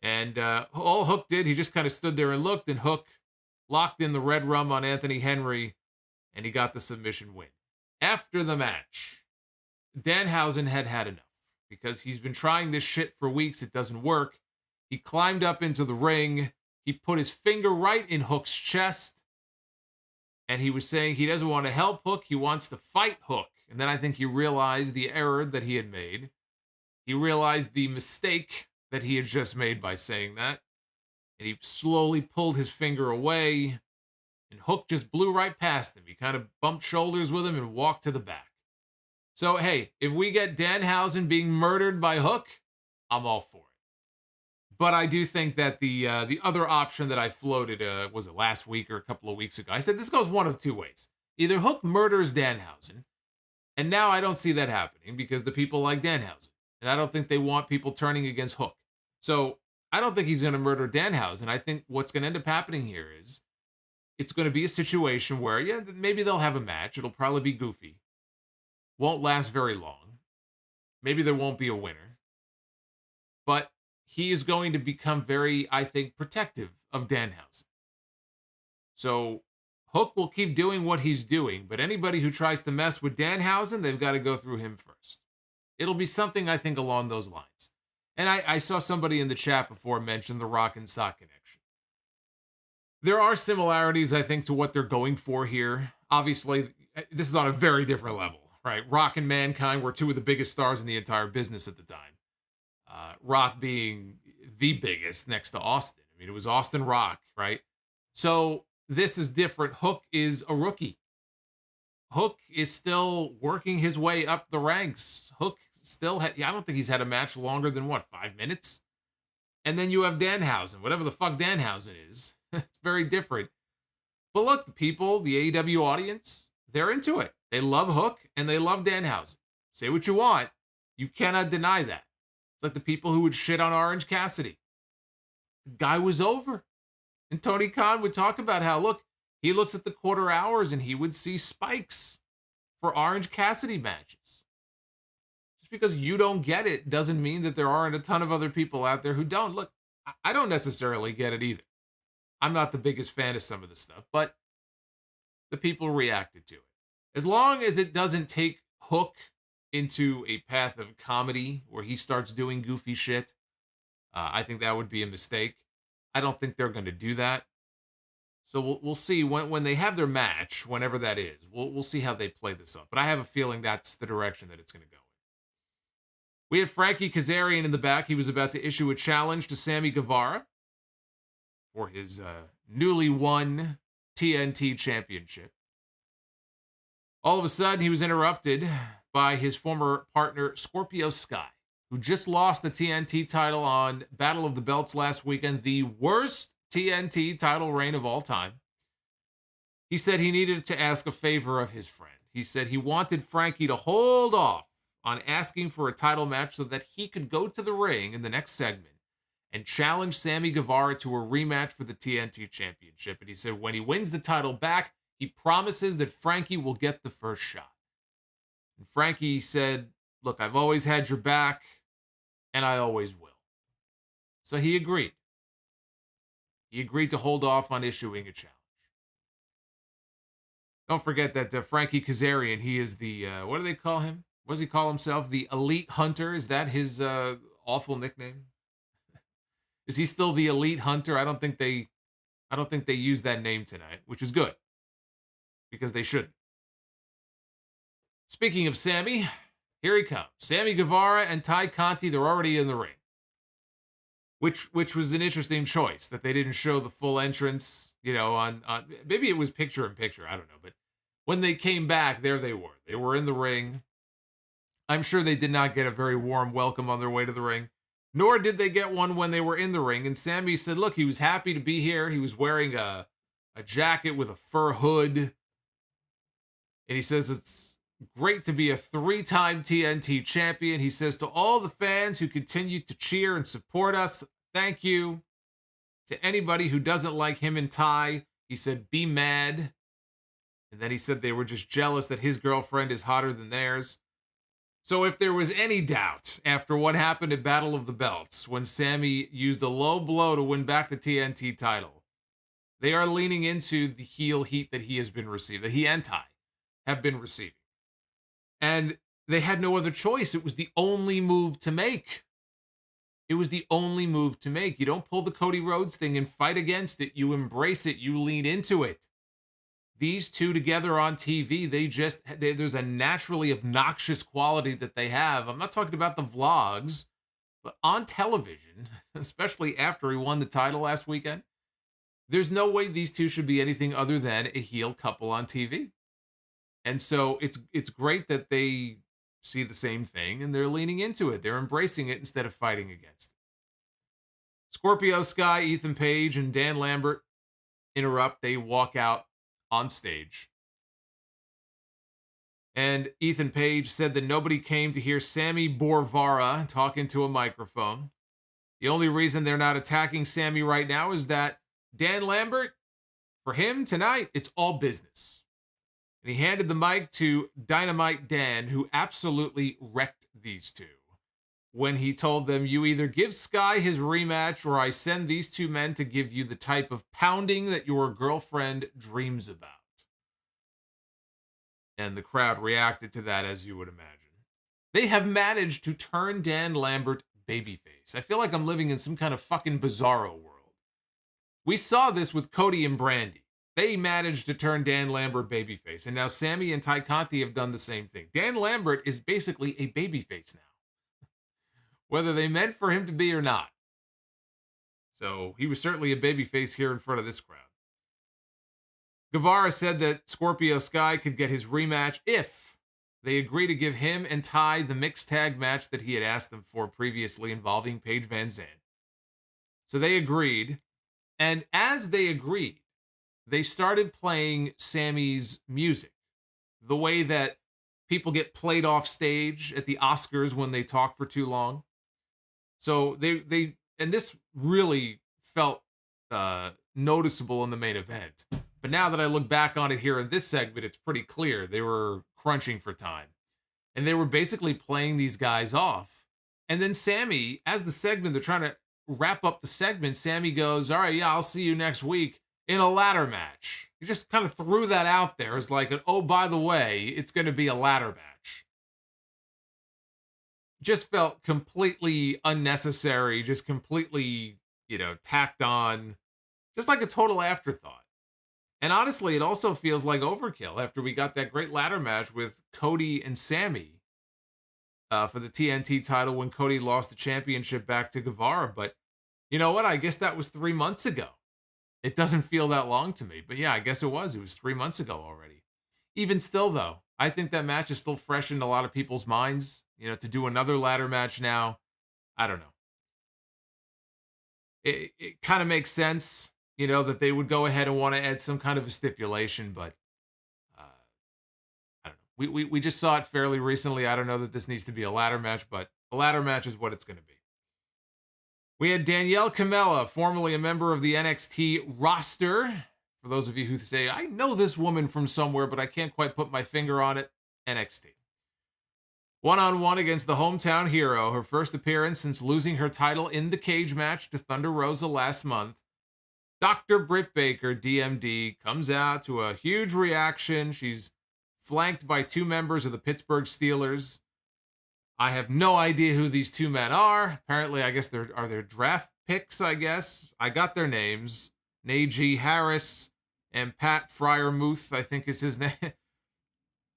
And all Hook did, he just kind of stood there and looked, and Hook locked in the red rum on Anthony Henry, and he got the submission win. After the match, Danhausen had enough because he's been trying this shit for weeks. It doesn't work. He climbed up into the ring. He put his finger right in Hook's chest, and he was saying he doesn't want to help Hook. He wants to fight Hook. And then I think he realized the error that he had made. He realized the mistake that he had just made by saying that. And he slowly pulled his finger away, and Hook just blew right past him. He kind of bumped shoulders with him and walked to the back. So, hey, if we get Danhausen being murdered by Hook, I'm all for it. But I do think that the other option that I floated, was it last week or a couple of weeks ago? I said this goes one of two ways. Either Hook murders Danhausen, and now I don't see that happening because the people like Danhausen. And I don't think they want people turning against Hook. So I don't think he's going to murder Danhausen. I think what's going to end up happening here is it's going to be a situation where, yeah, maybe they'll have a match. It'll probably be goofy. Won't last very long. Maybe there won't be a winner. But he is going to become very, I think, protective of Danhausen. So Hook will keep doing what he's doing, but anybody who tries to mess with Danhausen, they've got to go through him first. It'll be something, I think, along those lines. And I saw somebody in the chat before mention the Rock and Sock connection. There are similarities, I think, to what they're going for here. Obviously, this is on a very different level, right? Rock and Mankind were two of the biggest stars in the entire business at the time. Rock being the biggest next to Austin. I mean, it was Austin Rock, right? So this is different. Hook is a rookie. Hook is still working his way up the ranks. Hook still I don't think he's had a match longer than 5 minutes? And then you have Danhausen, whatever the fuck Danhausen is. It's very different. But look, the people, the AEW audience, they're into it. They love Hook and they love Danhausen. Say what you want. You cannot deny that. It's like the people who would shit on Orange Cassidy. The guy was over. And Tony Khan would talk about how, look, he looks at the quarter hours and he would see spikes for Orange Cassidy matches. Just because you don't get it doesn't mean that there aren't a ton of other people out there who don't. Look, I don't necessarily get it either. I'm not the biggest fan of some of this stuff, but the people reacted to it. As long as it doesn't take Hook into a path of comedy where he starts doing goofy shit, I think that would be a mistake. I don't think they're going to do that. So we'll see when they have their match, whenever that is. We'll see how they play this up. But I have a feeling that's the direction that it's going to go in. We had Frankie Kazarian in the back. He was about to issue a challenge to Sammy Guevara for his newly won TNT Championship. All of a sudden, he was interrupted by his former partner, Scorpio Sky, who just lost the TNT title on Battle of the Belts last weekend, the worst TNT title reign of all time. He said he needed to ask a favor of his friend. He said he wanted Frankie to hold off on asking for a title match so that he could go to the ring in the next segment and challenge Sammy Guevara to a rematch for the TNT Championship. And he said when he wins the title back, he promises that Frankie will get the first shot. And Frankie said, look, I've always had your back, and I always will. So he agreed. He agreed to hold off on issuing a challenge. Don't forget that Frankie Kazarian, he is the, what do they call him? What does he call himself? The Elite Hunter? Is that his awful nickname? Is he still the Elite Hunter? I don't think they use that name tonight, which is good, because they shouldn't. Speaking of Sammy, here he comes. Sammy Guevara and Ty Conti, they're already in the ring. Which was an interesting choice, that they didn't show the full entrance, on maybe it was picture in picture, I don't know. But when they came back, there they were. They were in the ring. I'm sure they did not get a very warm welcome on their way to the ring, nor did they get one when they were in the ring. And Sammy said, look, he was happy to be here. He was wearing a jacket with a fur hood. And he says it's great to be a 3-time TNT champion. He says to all the fans who continue to cheer and support us, thank you. To anybody who doesn't like him and Ty, he said, be mad. And then he said they were just jealous that his girlfriend is hotter than theirs. So if there was any doubt after what happened at Battle of the Belts, when Sammy used a low blow to win back the TNT title, they are leaning into the heel heat that he has been receiving, that he and Ty have been receiving. And they had no other choice. It was the only move to make. It was the only move to make. You don't pull the Cody Rhodes thing and fight against it. You embrace it. You lean into it. These two together on TV, there's a naturally obnoxious quality that they have. I'm not talking about the vlogs, but on television, especially after he won the title last weekend, there's no way these two should be anything other than a heel couple on TV. And so it's great that they see the same thing and they're leaning into it. They're embracing it instead of fighting against it. Scorpio Sky, Ethan Page, and Dan Lambert interrupt. They walk out on stage. And Ethan Page said that nobody came to hear Sammy Borvara talk into a microphone. The only reason they're not attacking Sammy right now is that Dan Lambert, for him tonight, it's all business. And he handed the mic to Dynamite Dan, who absolutely wrecked these two when he told them, you either give Sky his rematch or I send these two men to give you the type of pounding that your girlfriend dreams about. and the crowd reacted to that, as you would imagine. They have managed to turn Dan Lambert babyface. I feel like I'm living in some kind of fucking bizarro world. We saw this with Cody and Brandy. They managed to turn Dan Lambert babyface, and now Sammy and Ty Conti have done the same thing. Dan Lambert is basically a babyface now, whether they meant for him to be or not. So he was certainly a babyface here in front of this crowd. Guevara said that Scorpio Sky could get his rematch if they agree to give him and Ty the mixed tag match that he had asked them for previously involving Paige Van Zandt. So they agreed, and as they agreed, they started playing Sammy's music, the way that people get played off stage at the Oscars when they talk for too long. So they and this really felt noticeable in the main event. But now that I look back on it here in this segment, it's pretty clear they were crunching for time. And they were basically playing these guys off. And then Sammy, as the segment, they're trying to wrap up the segment, Sammy goes, all right, yeah, I'll see you next week in a ladder match. He just kind of threw that out there as like, oh, by the way, it's going to be a ladder match. Just felt completely unnecessary, just completely, tacked on, just like a total afterthought. And honestly, it also feels like overkill after we got that great ladder match with Cody and Sammy for the TNT title when Cody lost the championship back to Guevara. But you know what? I guess that was 3 months ago. It doesn't feel that long to me. But yeah, I guess it was. It was 3 months ago already. Even still, though, I think that match is still fresh in a lot of people's minds. To do another ladder match now, I don't know. It kind of makes sense. That they would go ahead and want to add some kind of a stipulation, but I don't know. We just saw it fairly recently. I don't know that this needs to be a ladder match, but a ladder match is what it's going to be. We had Danielle Kamela, formerly a member of the NXT roster. For those of you who say, I know this woman from somewhere, but I can't quite put my finger on it, NXT. One-on-one against the hometown hero, her first appearance since losing her title in the cage match to Thunder Rosa last month. Dr. Britt Baker, DMD, comes out to a huge reaction. She's flanked by 2 members of the Pittsburgh Steelers. I have no idea who these 2 men are. Apparently, I guess they're draft picks, I guess. I got their names. Najee Harris and Pat Fryermuth, I think is his name.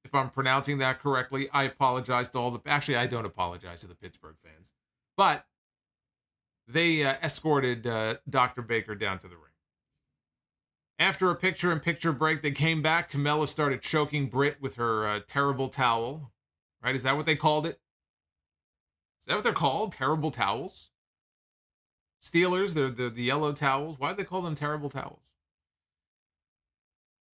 If I'm pronouncing that correctly, I apologize to all the... Actually, I don't apologize to the Pittsburgh fans. But they escorted Dr. Baker down to the ring. After a picture-in-picture break, they came back. Kamela started choking Britt with her terrible towel. Right? Is that what they called it? Is that what they're called? Terrible towels? Steelers, the yellow towels. Why do they call them terrible towels?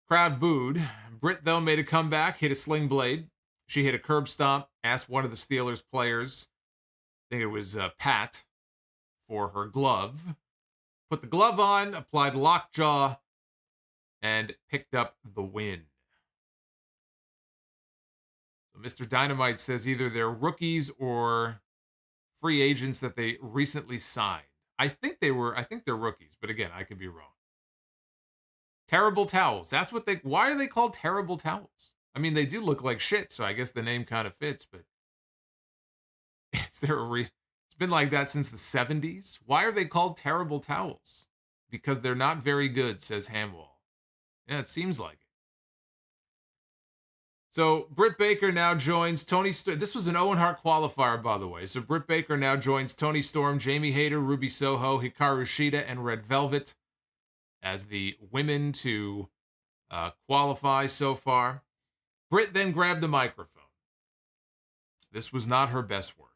Crowd booed. Britt, though, made a comeback, hit a sling blade. She hit a curb stomp, asked one of the Steelers players, I think it was Pat, for her glove. Put the glove on, applied lockjaw, and picked up the win. So Mr. Dynamite says either they're rookies or free agents that they recently signed. I think they're rookies, but again, I could be wrong. Terrible towels. That's what why are they called terrible towels? I mean, they do look like shit, so I guess the name kind of fits, but it's been like that since the 70s. Why are they called terrible towels? Because they're not very good, says Hamwall. Yeah, it seems like it. So Britt Baker now joins Tony Storm. This was an Owen Hart qualifier, by the way. So Britt Baker now joins Tony Storm, Jamie Hayter, Ruby Soho, Hikaru Shida, and Red Velvet as the women to qualify so far. Britt then grabbed the microphone. This was not her best work.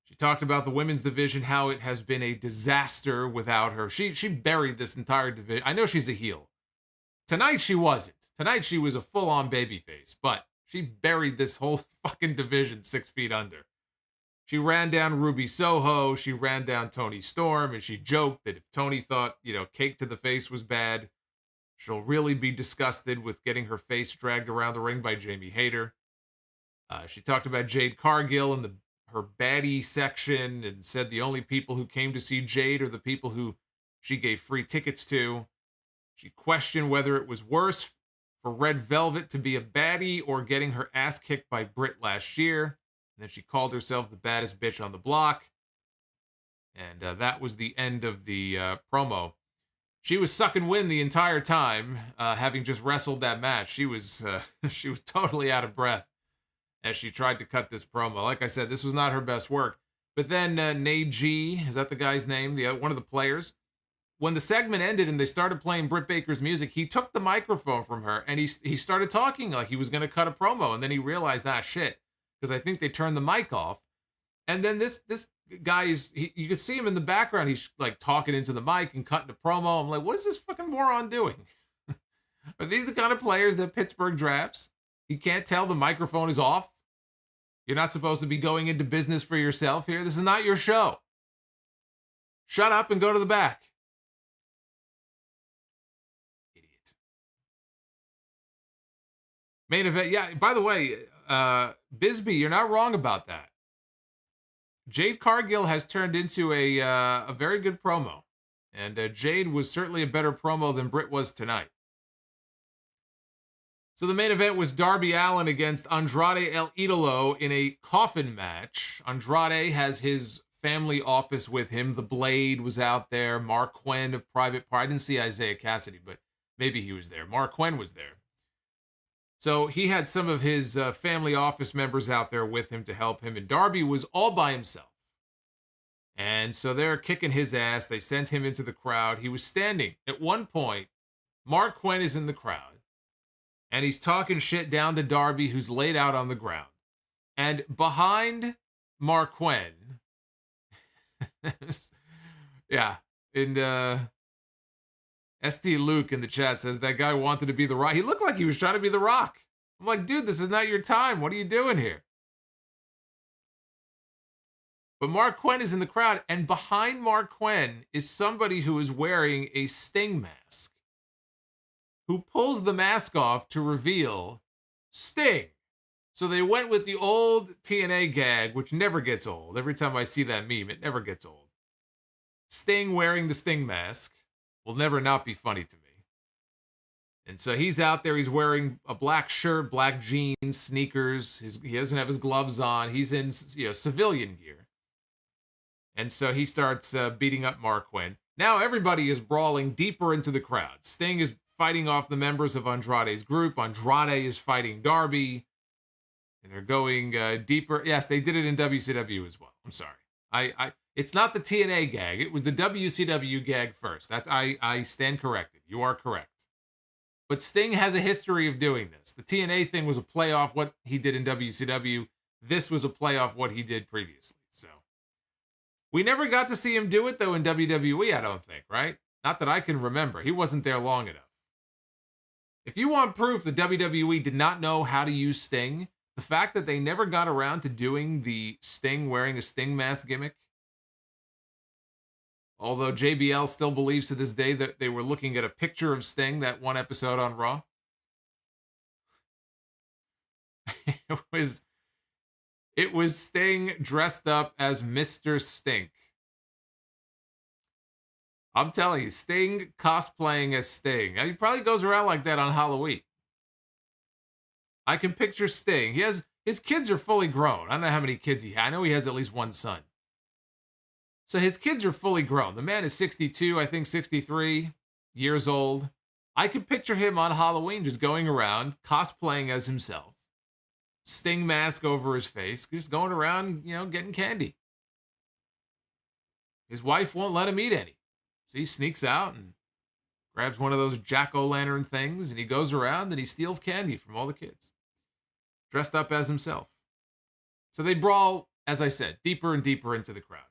She talked about the women's division, how it has been a disaster without her. She buried this entire division. I know she's a heel. Tonight she wasn't. Tonight she was a full-on babyface, but she buried this whole fucking division 6 feet under. She ran down Ruby Soho, she ran down Tony Storm, and she joked that if Tony thought, cake to the face was bad, she'll really be disgusted with getting her face dragged around the ring by Jamie Hayter. She talked about Jade Cargill and her baddie section and said the only people who came to see Jade are the people who she gave free tickets to. She questioned whether it was worse for Red Velvet to be a baddie or getting her ass kicked by Britt last year. And then she called herself the baddest bitch on the block. And that was the end of the promo. She was sucking wind the entire time, having just wrestled that match. She was she was totally out of breath as she tried to cut this promo. Like I said, this was not her best work. But then Neji, is that the guy's name? One of the players. When the segment ended and they started playing Britt Baker's music, he took the microphone from her and he started talking like he was going to cut a promo. And then he realized, shit, because I think they turned the mic off. And then this guy you can see him in the background. He's like talking into the mic and cutting a promo. I'm like, what is this fucking moron doing? Are these the kind of players that Pittsburgh drafts? You can't tell the microphone is off. You're not supposed to be going into business for yourself here. This is not your show. Shut up and go to the back. Idiot. Main event. Yeah, by the way, Bisbee, you're not wrong about that. Jade Cargill has turned into a very good promo. And Jade was certainly a better promo than Britt was tonight. So the main event was Darby Allin against Andrade El Idolo in a coffin match. Andrade has his family office with him. The Blade was out there. Mark Quinn of Private Party. I didn't see Isaiah Cassidy, but maybe he was there. Mark Quinn was there. So he had some of his family office members out there with him to help him. And Darby was all by himself. And so they're kicking his ass. They sent him into the crowd. He was standing. At one point, Mark Quinn is in the crowd. And he's talking shit down to Darby, who's laid out on the ground. And behind Mark Quinn, yeah, and ST Luke in the chat says that guy wanted to be The Rock. He looked like he was trying to be The Rock. I'm like, dude, this is not your time. What are you doing here? But Mark Quinn is in the crowd, and behind Mark Quinn is somebody who is wearing a Sting mask, who pulls the mask off to reveal Sting. So they went with the old TNA gag, which never gets old. Every time I see that meme, it never gets old. Sting wearing the Sting mask will never not be funny to me. And so he's out there. He's wearing a black shirt, black jeans, sneakers. He doesn't have his gloves on. He's in civilian gear. And so he starts beating up Mark Quinn. Now everybody is brawling deeper into the crowd. Sting is fighting off the members of Andrade's group. Andrade is fighting Darby. And they're going deeper. Yes, they did it in WCW as well. I'm sorry. It's not the TNA gag. It was the WCW gag first. I stand corrected. You are correct. But Sting has a history of doing this. The TNA thing was a play off what he did in WCW. This was a play off what he did previously. So we never got to see him do it, though, in WWE, I don't think, right? Not that I can remember. He wasn't there long enough. If you want proof that WWE did not know how to use Sting, the fact that they never got around to doing the Sting wearing a Sting mask gimmick, although JBL still believes to this day that they were looking at a picture of Sting that one episode on Raw. It was Sting dressed up as Mr. Stink. I'm telling you, Sting cosplaying as Sting. He probably goes around like that on Halloween. I can picture Sting. His kids are fully grown. I don't know how many kids he has. I know he has at least one son. So his kids are fully grown. The man is 62, I think 63 years old. I could picture him on Halloween just going around cosplaying as himself. Sting mask over his face, just going around, getting candy. His wife won't let him eat any. So he sneaks out and grabs one of those jack-o'-lantern things, and he goes around and he steals candy from all the kids, dressed up as himself. So they brawl, as I said, deeper and deeper into the crowd.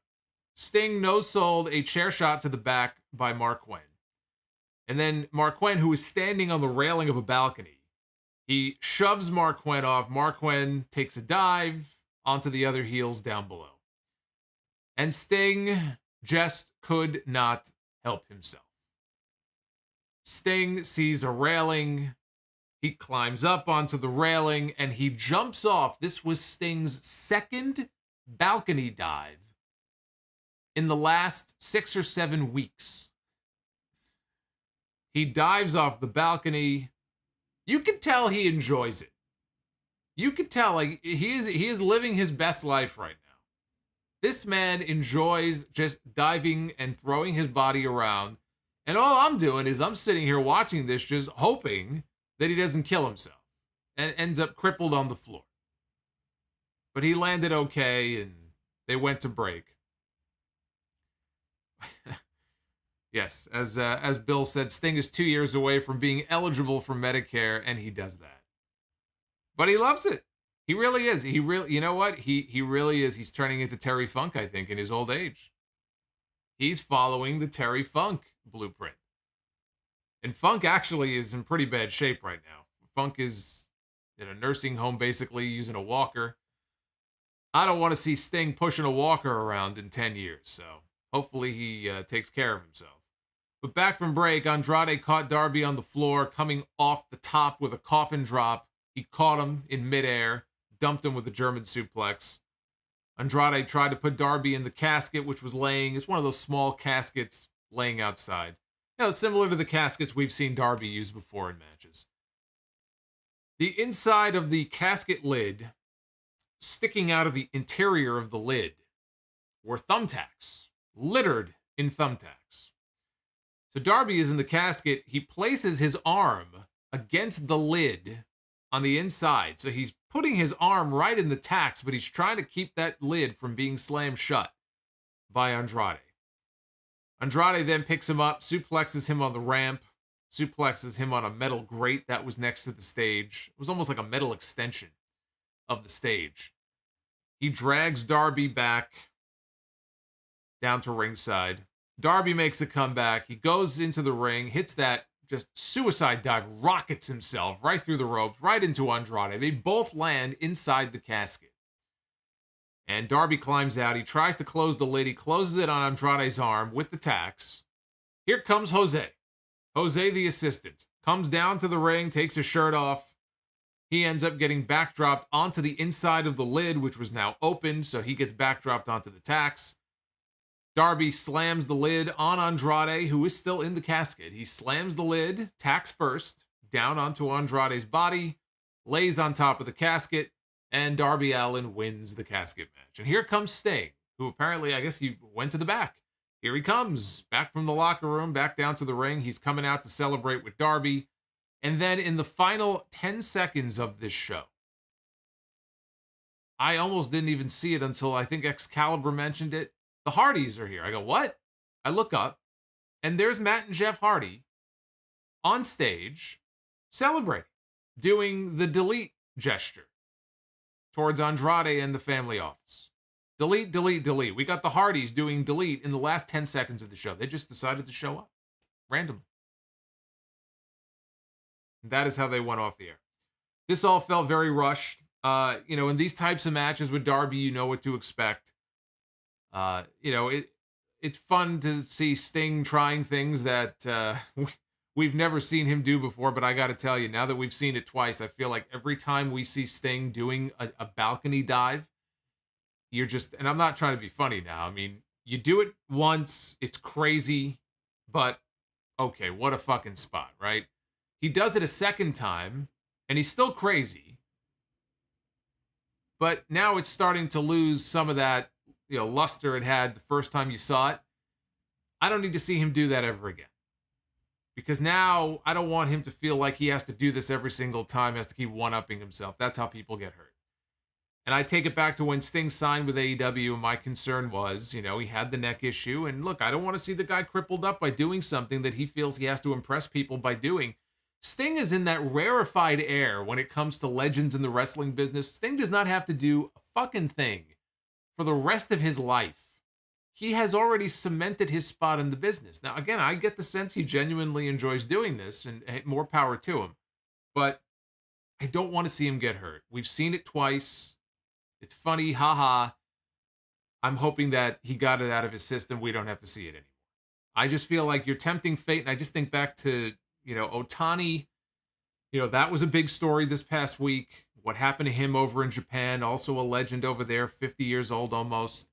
Sting no-sold a chair shot to the back by Mark Quinn. And then Mark Quinn, who is standing on the railing of a balcony, he shoves Mark Quinn off. Mark Quinn takes a dive onto the other heels down below. And Sting just could not help himself. Sting sees a railing. He climbs up onto the railing and he jumps off. This was Sting's second balcony dive in the last 6 or 7 weeks. He dives off the balcony. You could tell he enjoys it. You could tell, like, he is living his best life right now. This man enjoys just diving and throwing his body around. And all I'm doing is I'm sitting here watching this, just hoping that he doesn't kill himself and ends up crippled on the floor. But he landed okay, and they went to break. Yes, as Bill said, Sting is 2 years away from being eligible for Medicare, and he does that. But he loves it. He really is. You know what? He really is. He's turning into Terry Funk, I think, in his old age. He's following the Terry Funk blueprint. And Funk actually is in pretty bad shape right now. Funk is in a nursing home, basically, using a walker. I don't want to see Sting pushing a walker around in 10 years, so hopefully he takes care of himself. But back from break, Andrade caught Darby on the floor, coming off the top with a coffin drop. He caught him in midair, dumped him with a German suplex. Andrade tried to put Darby in the casket, which was laying. It's one of those small caskets laying outside. Similar to the caskets we've seen Darby use before in matches. The inside of the casket lid, sticking out of the interior of the lid, were thumbtacks, littered in thumbtacks. So Darby is in the casket. He places his arm against the lid on the inside. So he's putting his arm right in the tacks, but he's trying to keep that lid from being slammed shut by Andrade. Andrade then picks him up, suplexes him on the ramp, suplexes him on a metal grate that was next to the stage. It was almost like a metal extension of the stage. He drags Darby back down to ringside. Darby makes a comeback. He goes into the ring, hits that just suicide dive, rockets himself right through the ropes, right into Andrade. They both land inside the casket. And Darby climbs out. He tries to close the lid. He closes it on Andrade's arm with the tacks. Here comes Jose. Jose, the assistant, comes down to the ring, takes his shirt off. He ends up getting backdropped onto the inside of the lid, which was now open, so he gets backdropped onto the tacks. Darby slams the lid on Andrade, who is still in the casket. He slams the lid, tacks first, down onto Andrade's body, lays on top of the casket, and Darby Allin wins the casket match. And here comes Sting, who apparently, I guess he went to the back. Here he comes, back from the locker room, back down to the ring. He's coming out to celebrate with Darby. And then in the final 10 seconds of this show, I almost didn't even see it until I think Excalibur mentioned it. The Hardys are here. I go, what? I look up, and there's Matt and Jeff Hardy on stage celebrating, doing the delete gesture towards Andrade and the family office. Delete, delete, delete. We got the Hardys doing delete in the last 10 seconds of the show. They just decided to show up randomly. That is how they went off the air. This all felt very rushed. In these types of matches with Darby, you know what to expect. It's fun to see Sting trying things that we've never seen him do before, but I got to tell you, now that we've seen it twice, I feel like every time we see Sting doing a balcony dive, and I'm not trying to be funny now. I mean, you do it once, it's crazy, but okay, what a fucking spot, right? He does it a second time, and he's still crazy, but now it's starting to lose some of that luster it had the first time you saw it. I don't need to see him do that ever again. Because now I don't want him to feel like he has to do this every single time, has to keep one-upping himself. That's how people get hurt. And I take it back to when Sting signed with AEW, and my concern was, he had the neck issue. And look, I don't want to see the guy crippled up by doing something that he feels he has to impress people by doing. Sting is in that rarefied air when it comes to legends in the wrestling business. Sting does not have to do a fucking thing for the rest of his life. He has already cemented his spot in the business. Now, again, I get the sense he genuinely enjoys doing this, and more power to him. But I don't want to see him get hurt. We've seen it twice. It's funny, haha. I'm hoping that he got it out of his system. We don't have to see it anymore. I just feel like you're tempting fate, and I just think back to, Otani. That was a big story this past week. What happened to him over in Japan, also a legend over there, 50 years old almost.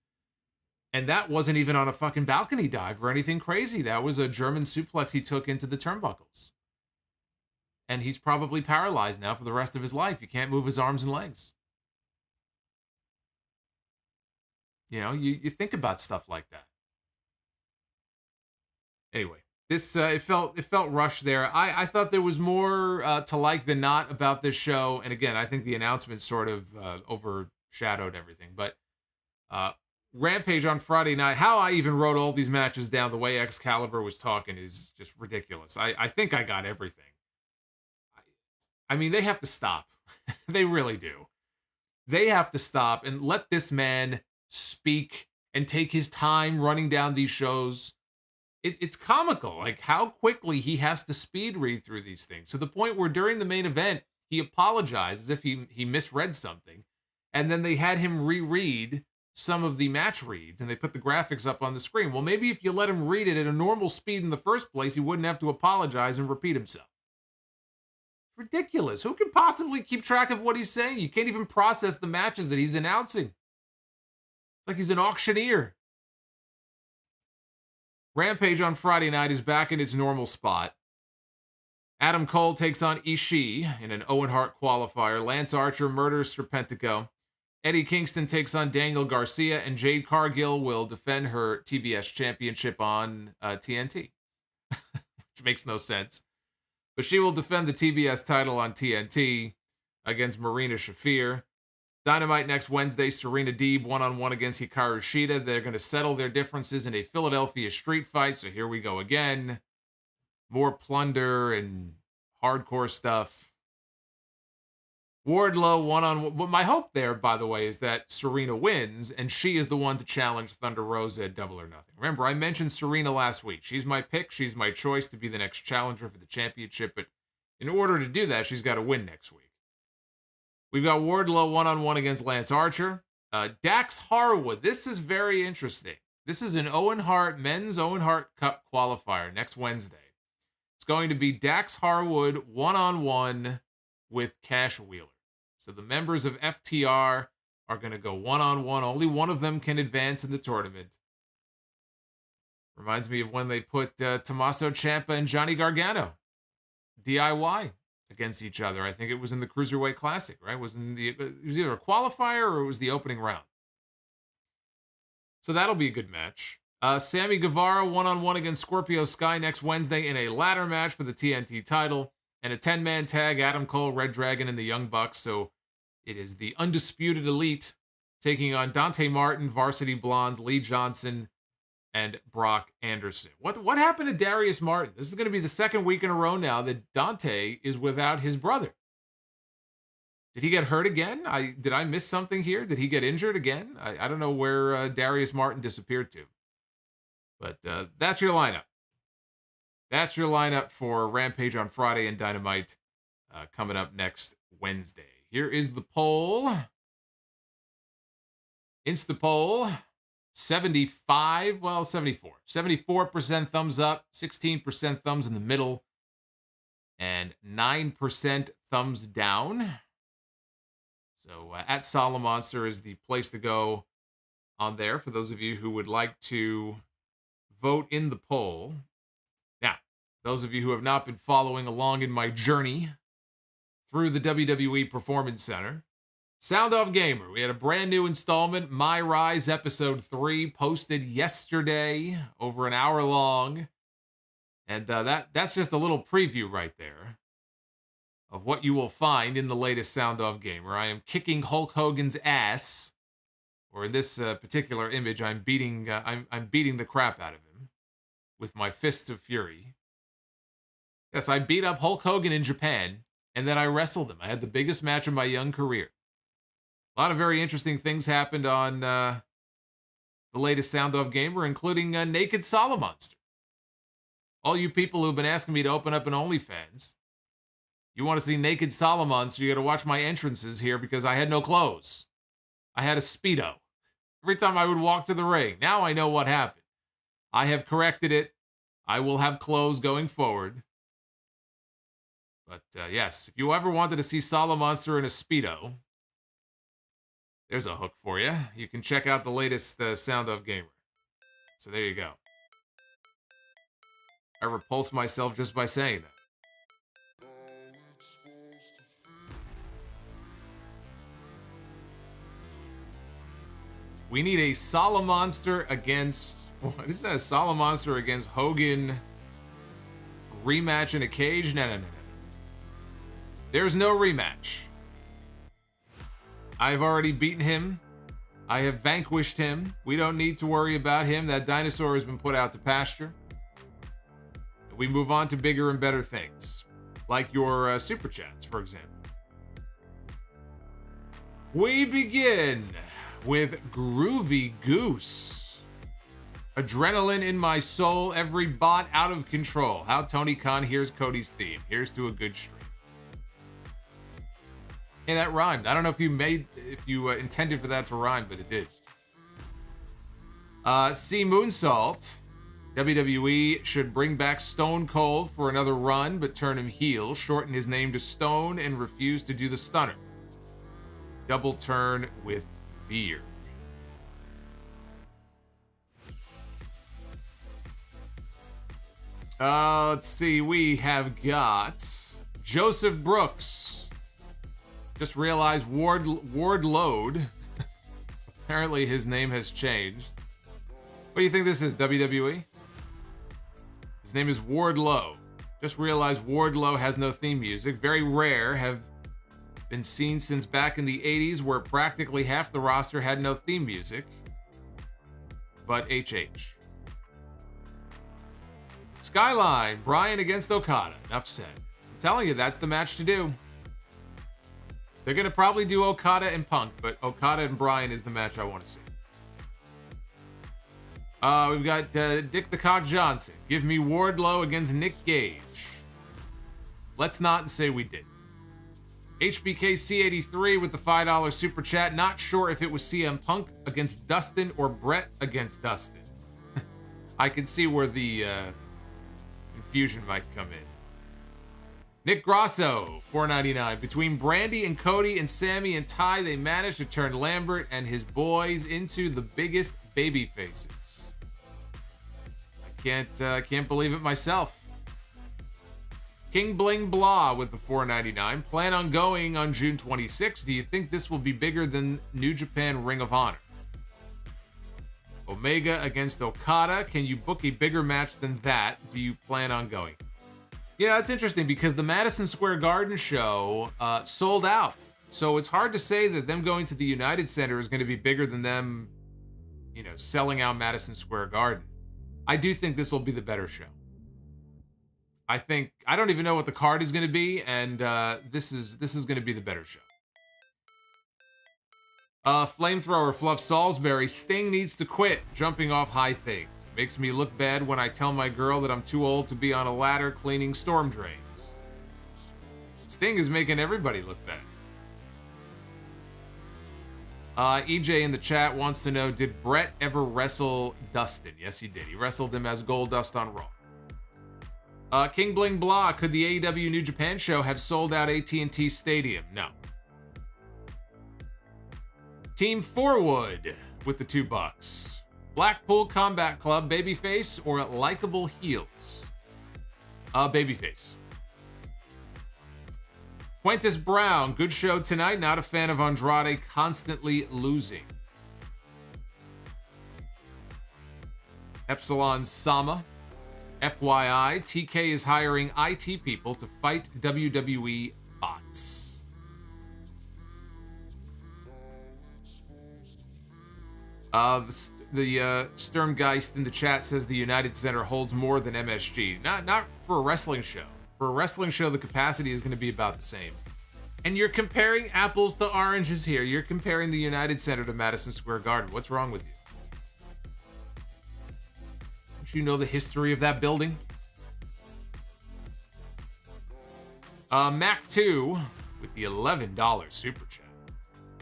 And that wasn't even on a fucking balcony dive or anything crazy. That was a German suplex he took into the turnbuckles. and he's probably paralyzed now for the rest of his life. He can't move his arms and legs. You know, you think about stuff like that. Anyway, this it felt rushed there. I thought there was more to like than not about this show, and again, I think the announcement sort of overshadowed everything. But Rampage on Friday night, how I even wrote all these matches down, the way Excalibur was talking is just ridiculous. I think I got everything. I mean, they have to stop. They really do. They have to stop and let this man speak and take his time running down these shows. It's comical, like how quickly he has to speed read through these things, to the point where during the main event, he apologized as if he misread something. And then they had him reread some of the match reads, and they put the graphics up on the screen. Well, maybe if you let him read it at a normal speed in the first place, he wouldn't have to apologize and repeat himself. Ridiculous. Who can possibly keep track of what he's saying? You can't even process the matches that he's announcing. Like he's an auctioneer. Rampage on Friday night is back in its normal spot. Adam Cole takes on Ishii in an Owen Hart qualifier. Lance Archer murders Serpentico. Eddie Kingston takes on Daniel Garcia, and Jade Cargill will defend her TBS championship on TNT, which makes no sense. But she will defend the TBS title on TNT against Marina Shafir. Dynamite next Wednesday, Serena Deeb one-on-one against Hikaru Shida. They're going to settle their differences in a Philadelphia street fight, so here we go again. More plunder and hardcore stuff. Wardlow one-on-one. But my hope there, by the way, is that Serena wins, and she is the one to challenge Thunder Rosa at Double or Nothing. Remember, I mentioned Serena last week. She's my pick. She's my choice to be the next challenger for the championship, but in order to do that, she's got to win next week. We've got Wardlow one-on-one against Lance Archer. Dax Harwood. This is very interesting. This is an men's Owen Hart Cup qualifier next Wednesday. It's going to be Dax Harwood one-on-one with Cash Wheeler. So the members of FTR are going to go one-on-one. Only one of them can advance in the tournament. Reminds me of when they put Tommaso Ciampa and Johnny Gargano, DIY, against each other. I think it was in the Cruiserweight Classic, right? It was either a qualifier or it was the opening round. So that'll be a good match. Sammy Guevara one-on-one against Scorpio Sky next Wednesday in a ladder match for the TNT title. And a 10-man tag, Adam Cole, Red Dragon, and the Young Bucks. So it is the Undisputed Elite taking on Dante Martin, Varsity Blondes, Lee Johnson, and Brock Anderson. What happened to Darius Martin? This is going to be the second week in a row now that Dante is without his brother. Did he get hurt again? Did I miss something here? Did he get injured again? I don't know where Darius Martin disappeared to. But that's your lineup. That's your lineup for Rampage on Friday and Dynamite coming up next Wednesday. Here is the poll. Insta poll. 74. 74% thumbs up, 16% thumbs in the middle, and 9% thumbs down. So at Solomonster is the place to go on there for those of you who would like to vote in the poll. Now, those of you who have not been following along in my journey through the WWE Performance Center, Sound Off Gamer, we had a brand new installment, My Rise Episode 3, posted yesterday, over an hour long. And that's just a little preview right there of what you will find in the latest Sound Off Gamer. I am kicking Hulk Hogan's ass, or in this particular image, I'm beating the crap out of him with my fists of fury. Yes, I beat up Hulk Hogan in Japan, and then I wrestled him. I had the biggest match of my young career. A lot of very interesting things happened on the latest Sound Off Gamer, including Naked Solomonster. All you people who've been asking me to open up an OnlyFans, you want to see Naked Solomonster, you got to watch my entrances here because I had no clothes. I had a Speedo every time I would walk to the ring. Now I know what happened. I have corrected it. I will have clothes going forward. But yes, if you ever wanted to see Solomonster in a Speedo, there's a hook for you. You can check out the latest Sound Off Gamer. So there you go. I repulse myself just by saying that. We need a Solomonster against... What is that? A Solomonster against Hogan rematch in a cage? No. There's no rematch. I've already beaten him. I have vanquished him. We don't need to worry about him. That dinosaur has been put out to pasture. We move on to bigger and better things, like your Super Chats, for example. We begin with Groovy Goose. Adrenaline in my soul, every bot out of control. How Tony Khan hears Cody's theme. Here's to a good stream. Hey, that rhymed. I don't know if you intended for that to rhyme, but it did. C Moonsault. WWE should bring back Stone Cold for another run, but turn him heel, shorten his name to Stone, and refuse to do the stunner. Double turn with Veer. Let's see. We have got Joseph Brooks. Just realized Wardlow. Apparently his name has changed. What do you think this is, WWE? His name is Wardlow. Just realized Wardlow has no theme music. Very rare. Have been seen since back in the 80s where practically half the roster had no theme music. But HH. Skyline. Bryan against Okada. Enough said. I'm telling you, that's the match to do. They're going to probably do Okada and Punk, but Okada and Bryan is the match I want to see. We've got Dick the Cock Johnson. Give me Wardlow against Nick Gage. Let's not say we did. HBKC83 with the $5 super chat. Not sure if it was CM Punk against Dustin or Brett against Dustin. I can see where the confusion might come in. Nick Grosso, $4.99. Between Brandy and Cody and Sammy and Ty, they managed to turn Lambert and his boys into the biggest baby faces. I can't believe it myself. King Bling Blah with the $4.99. Plan on going on June 26th. Do you think this will be bigger than New Japan Ring of Honor? Omega against Okada. Can you book a bigger match than that? Do you plan on going? Yeah, it's interesting because the Madison Square Garden show sold out. So it's hard to say that them going to the United Center is going to be bigger than them, selling out Madison Square Garden. I do think this will be the better show. I don't even know what the card is going to be, and this is going to be the better show. Flamethrower Fluff Salisbury. Sting needs to quit jumping off high things. It makes me look bad when I tell my girl that I'm too old to be on a ladder cleaning storm drains. Sting is making everybody look bad. EJ in the chat wants to know, did Brett ever wrestle Dustin? Yes, he did. He wrestled him as Goldust on Raw. King Bling Blah, could the AEW New Japan show have sold out AT&T Stadium? No. Team Forwood with the $2. Blackpool Combat Club, babyface or likable heels? Babyface. Quintus Brown, good show tonight. Not a fan of Andrade constantly losing. Epsilon Sama. FYI, TK is hiring IT people to fight WWE bots. The Sturmgeist in the chat says the United Center holds more than MSG. Not for a wrestling show. For a wrestling show, the capacity is going to be about the same. And you're comparing apples to oranges here. You're comparing the United Center to Madison Square Garden. What's wrong with you? Don't you know the history of that building? Mac2 with the $11 super chat.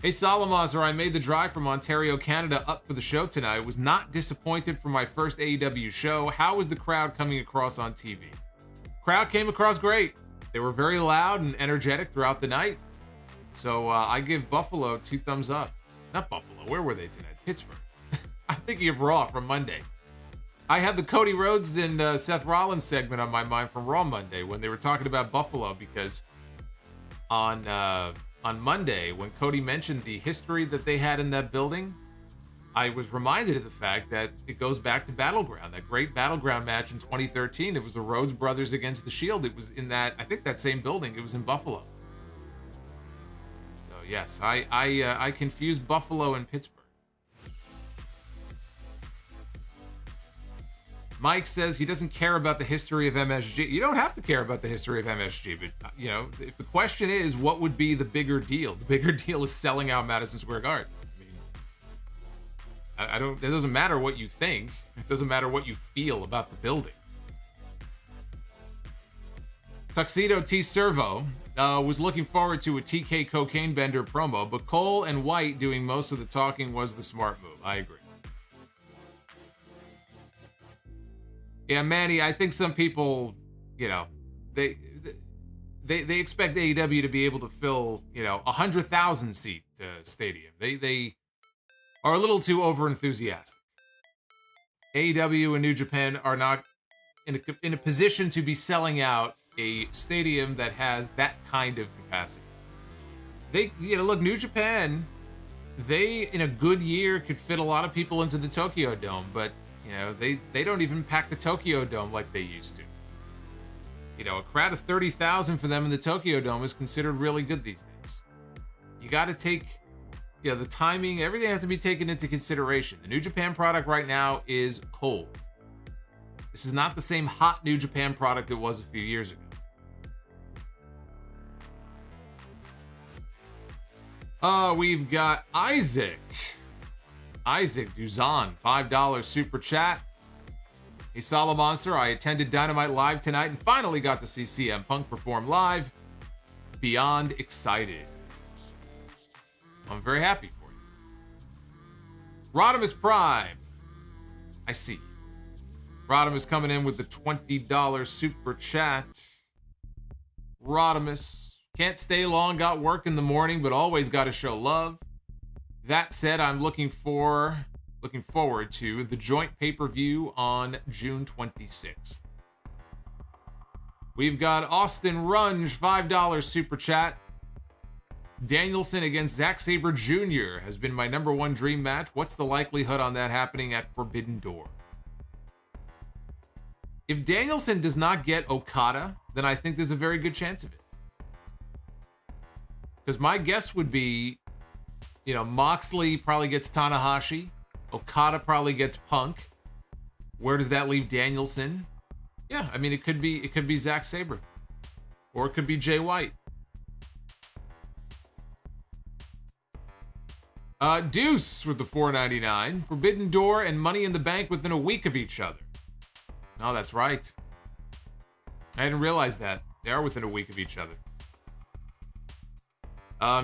Hey Solomonster, I made the drive from Ontario, Canada up for the show tonight. Was not disappointed for my first AEW show. How was the crowd coming across on TV? Crowd came across great. They were very loud and energetic throughout the night. So I give Buffalo 2 thumbs up. Not Buffalo. Where were they tonight? Pittsburgh. I'm thinking of Raw from Monday. I had the Cody Rhodes and Seth Rollins segment on my mind from Raw Monday when they were talking about Buffalo, because on Monday when Cody mentioned the history that they had in that building, I was reminded of the fact that it goes back to Battleground, that great Battleground match in 2013. It was the Rhodes brothers against the Shield. It was in that, I think, that same building. It was in Buffalo. So yes, I confused Buffalo and Pittsburgh. Mike says he doesn't care about the history of MSG. You don't have to care about the history of MSG, but you know, if the question is, what would be the bigger deal? The bigger deal is selling out Madison Square Garden. I don't. It doesn't matter what you think. It doesn't matter what you feel about the building. Tuxedo T Servo was looking forward to a TK Cocaine Bender promo, but Cole and White doing most of the talking was the smart move. I agree. Yeah, Manny, I think some people, you know, they expect AEW to be able to fill, you know, 100,000 seat stadium. They are a little too over enthusiastic. AEW and New Japan are not in a position to be selling out a stadium that has that kind of capacity. Look, New Japan, they in a good year could fit a lot of people into the Tokyo Dome, but you know, they don't even pack the Tokyo Dome like they used to. You know, a crowd of 30,000 for them in the Tokyo Dome is considered really good these days. You got to take, you know, the timing, everything has to be taken into consideration. The New Japan product right now is cold. This is not the same hot New Japan product it was a few years ago. We've got Isaac Duzan, $5 super chat. Hey, Solomonster, I attended Dynamite live tonight and finally got to see CM Punk perform live. Beyond excited. I'm very happy for you. Rodimus Prime. I see. Rodimus coming in with the $20 super chat. Rodimus. Can't stay long, got work in the morning, but always got to show love. That said, I'm looking forward to the joint pay-per-view on June 26th. We've got Austin Runge, $5 super chat. Danielson against Zack Sabre Jr. has been my #1 dream match. What's the likelihood on that happening at Forbidden Door? If Danielson does not get Okada, then I think there's a very good chance of it. Because my guess would be, you know, Moxley probably gets Tanahashi. Okada probably gets Punk. Where does that leave Danielson? Yeah, I mean, it could be Zack Sabre. Or it could be Jay White. Deuce with the $4.99. Forbidden Door and Money in the Bank within a week of each other. Oh, that's right. I didn't realize that. They are within a week of each other.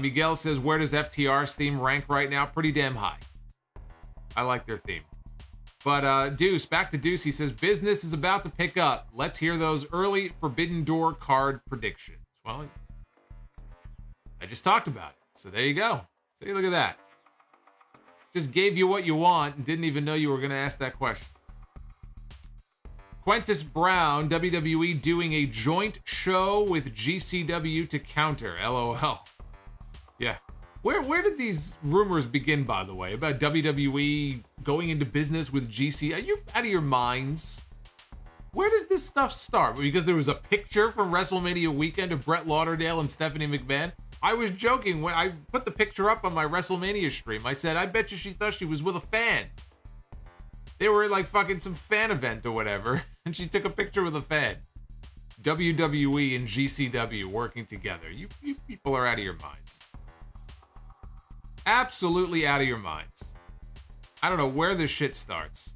Miguel says, where does FTR's theme rank right now? Pretty damn high. I like their theme. But Deuce, back to Deuce. He says, business is about to pick up. Let's hear those early Forbidden Door card predictions. Well, I just talked about it. So there you go. See, look at that. Just gave you what you want and didn't even know you were going to ask that question. Quintus Brown, WWE doing a joint show with GCW to counter. LOL. Yeah. Where did these rumors begin, by the way, about WWE going into business with GC? Are you out of your minds? Where does this stuff start? Because there was a picture from WrestleMania weekend of Brett Lauderdale and Stephanie McMahon. I was joking when I put the picture up on my WrestleMania stream. I said, I bet you she thought she was with a fan. They were like fucking some fan event or whatever, and she took a picture with a fan. WWE and GCW working together. You people are out of your minds. Absolutely out of your minds. I don't know where this shit starts.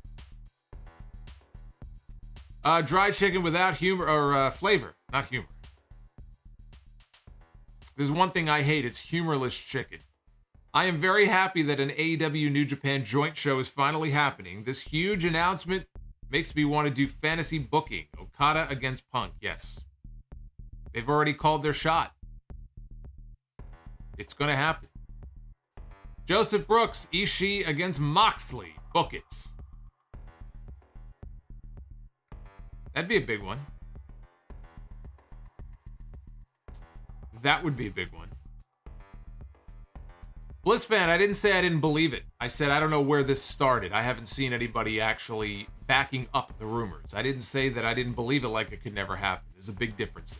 Dry chicken without humor or flavor, not humor. There's one thing I hate, it's humorless chicken. I am very happy that an AEW New Japan joint show is finally happening. This huge announcement makes me want to do fantasy booking. Okada against Punk, yes. They've already called their shot. It's going to happen. Joseph Brooks, Ishii against Moxley. Book it. That'd be a big one. That would be a big one. Bliss fan, I didn't say I didn't believe it. I said I don't know where this started. I haven't seen anybody actually backing up the rumors. I didn't say that I didn't believe it like it could never happen. There's a big difference there.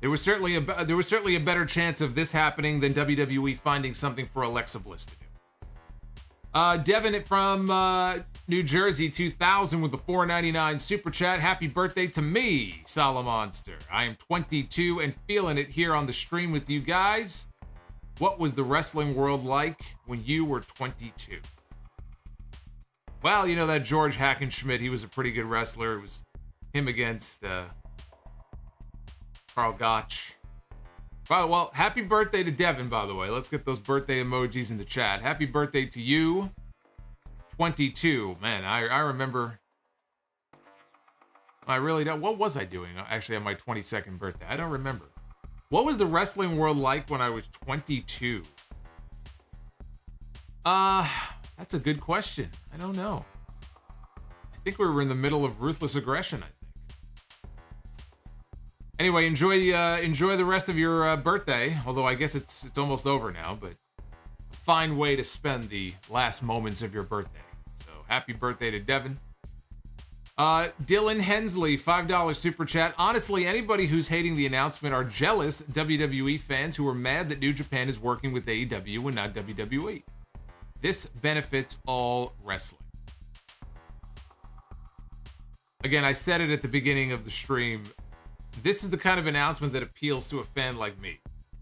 There was certainly a better chance of this happening than WWE finding something for Alexa Bliss to do. Devin from New Jersey 2000 with the $4.99 super chat. Happy birthday to me, Solomonster. I am 22 and feeling it here on the stream with you guys. What was the wrestling world like when you were 22? Well, you know that George Hackenschmidt, he was a pretty good wrestler. It was him against Carl Gotch. Well, happy birthday to Devin, by the way. Let's get those birthday emojis in the chat. Happy birthday to you, 22. Man, I remember. I really don't. What was I doing actually on my 22nd birthday? I don't remember. What was the wrestling world like when I was 22? That's a good question. I don't know. I think we were in the middle of Ruthless Aggression, I think. Anyway, enjoy the rest of your birthday. Although I guess it's almost over now, but a fine way to spend the last moments of your birthday. So happy birthday to Devin. Dylan Hensley, $5 super chat. Honestly, anybody who's hating the announcement are jealous WWE fans who are mad that New Japan is working with AEW and not WWE. This benefits all wrestling. Again, I said it at the beginning of the stream. This is the kind of announcement that appeals to a fan like me.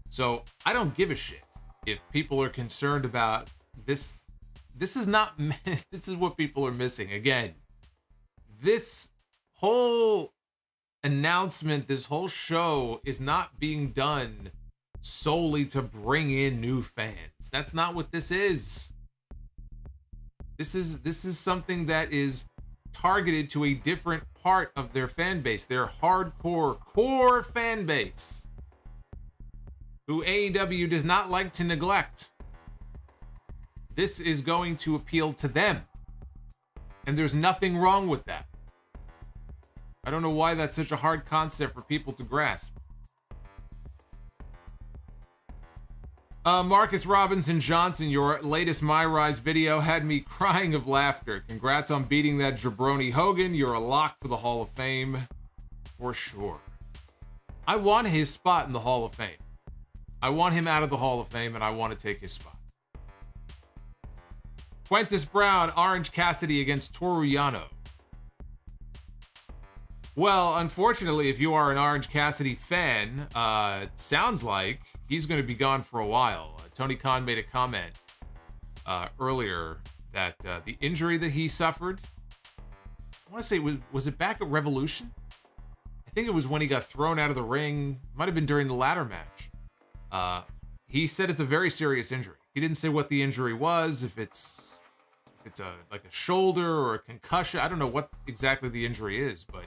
So I don't give a shit if people are concerned about this. This is not, this is what people are missing. Again, this whole announcement, this whole show is not being done solely to bring in new fans. That's not what this is. This is something that is targeted to a different part of their fan base, their hardcore core fan base, who AEW does not like to neglect. This is going to appeal to them, and there's nothing wrong with that. I don't know why that's such a hard concept for people to grasp. Marcus Robinson Johnson, your latest My Rise video had me crying of laughter. Congrats on beating that jabroni Hogan. You're a lock for the Hall of Fame for sure. I want his spot in the Hall of Fame. I want him out of the Hall of Fame, and I want to take his spot. Quintus Brown, Orange Cassidy against Toru Yano. Well, unfortunately, if you are an Orange Cassidy fan, it sounds like he's going to be gone for a while. Tony Khan made a comment earlier that the injury that he suffered, I want to say, was it back at Revolution? I think it was when he got thrown out of the ring. Might have been during the ladder match. He said it's a very serious injury. He didn't say what the injury was, if it's like a shoulder or a concussion. I don't know what exactly the injury is, but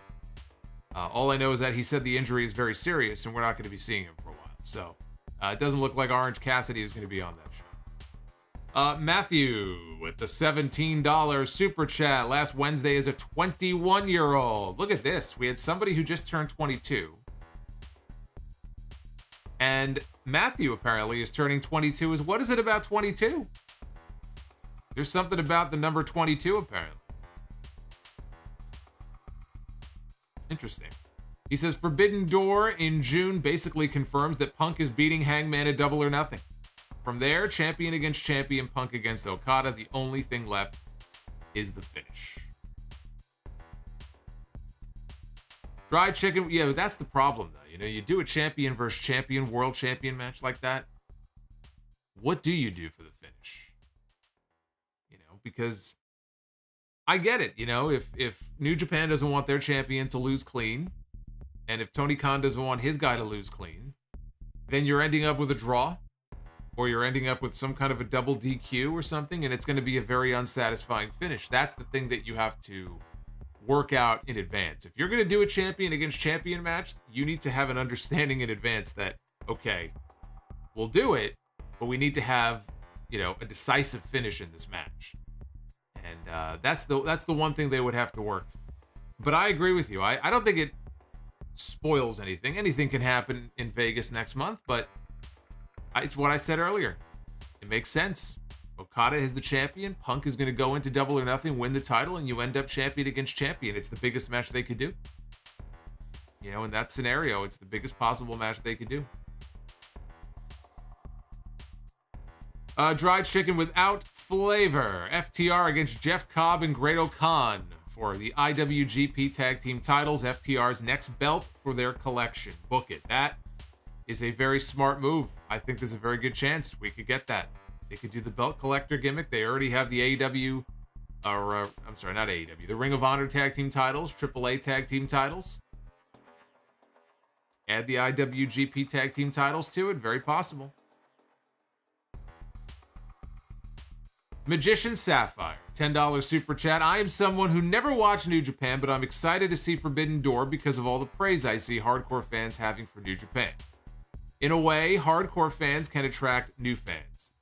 all I know is that he said the injury is very serious and we're not going to be seeing him for a while. So it doesn't look like Orange Cassidy is going to be on that show. Matthew with the $17 super chat. Last Wednesday as a 21-year-old. Look at this. We had somebody who just turned 22. And Matthew apparently is turning 22. What is it about 22? There's something about the number 22 apparently. Interesting. He says Forbidden Door in June basically confirms that Punk is beating Hangman at Double or Nothing. From there, champion against champion, Punk against Okada. The only thing left is the finish. Dry chicken. Yeah, but that's the problem though. You know, you do a champion versus champion, world champion match like that. What do you do for the finish? You know, because I get it, you know, if New Japan doesn't want their champion to lose clean, and if Tony Khan doesn't want his guy to lose clean, then you're ending up with a draw, or you're ending up with some kind of a double DQ or something, and it's going to be a very unsatisfying finish. That's the thing that you have to work out in advance. If you're going to do a champion against champion match, you need to have an understanding in advance that, okay, we'll do it, but we need to have, you know, a decisive finish in this match. And that's the one thing they would have to work through. But I agree with you. I don't think it spoils anything. Anything can happen in Vegas next month, but it's what I said earlier. It makes sense. Okada is the champion. Punk is going to go into Double or Nothing, win the title, and you end up champion against champion. It's the biggest match they could do. You know, in that scenario, it's the biggest possible match they could do. Dried chicken without flavor. FTR against Jeff Cobb and Great Khan for the IWGP Tag Team titles. FTR's next belt for their collection. Book it. That is a very smart move. I think there's a very good chance we could get that. They could do the belt collector gimmick. They already have the AEW, I'm sorry, not AEW, the Ring of Honor Tag Team titles, AAA Tag Team titles. Add the IWGP Tag Team titles to it. Very possible. Magician Sapphire, $10 super chat. I am someone who never watched New Japan, but I'm excited to see Forbidden Door because of all the praise I see hardcore fans having for New Japan. In a way, hardcore fans can attract new fans.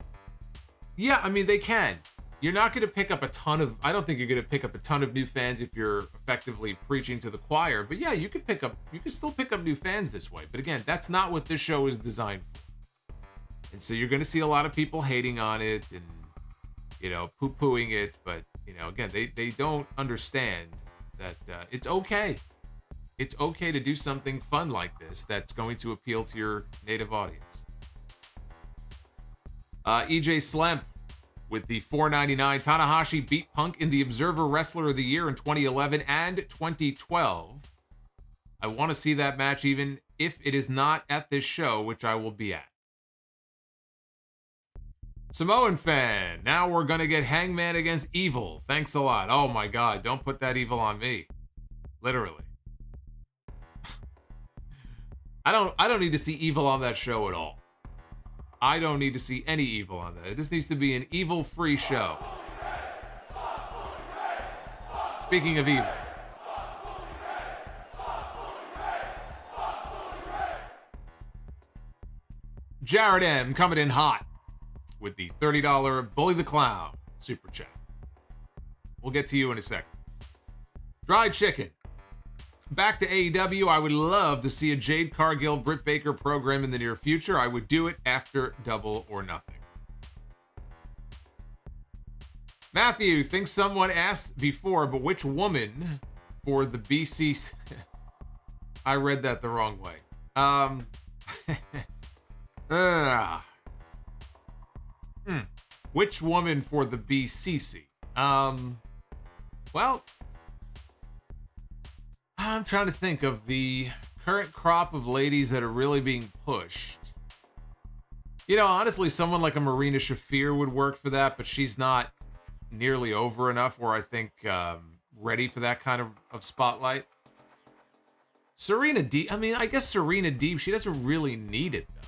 Yeah, I mean, they can. You're not going to pick up a ton of, I don't think you're going to pick up a ton of new fans if you're effectively preaching to the choir, but yeah, you can still pick up new fans this way. But again, that's not what this show is designed for. And so you're going to see a lot of people hating on it and, you know, poo-pooing it, but, you know, again, they don't understand that it's okay. It's okay to do something fun like this that's going to appeal to your native audience. EJ Slemp with the $4.99. Tanahashi beat Punk in the Observer Wrestler of the Year in 2011 and 2012. I want to see that match even if it is not at this show, which I will be at. Samoan fan, now we're going to get Hangman against Evil. Thanks a lot. Oh my God, don't put that evil on me. Literally. I don't need to see Evil on that show at all. I don't need to see any Evil on that. This needs to be an evil-free show. Speaking of evil. Jared M. coming in hot with the $30 Bully the Clown super chat. We'll get to you in a second. Dried chicken. Back to AEW. I would love to see a Jade Cargill, Britt Baker program in the near future. I would do it after Double or Nothing. Matthew thinks someone asked before, but which woman for the BCC? I read that the wrong way. Which woman for the BCC? Well, I'm trying to think of the current crop of ladies that are really being pushed. You know, honestly, someone like a Marina Shafir would work for that, but she's not nearly over enough where I think ready for that kind of spotlight. Serena Deeb, I mean, I guess Serena Deeb, she doesn't really need it, though.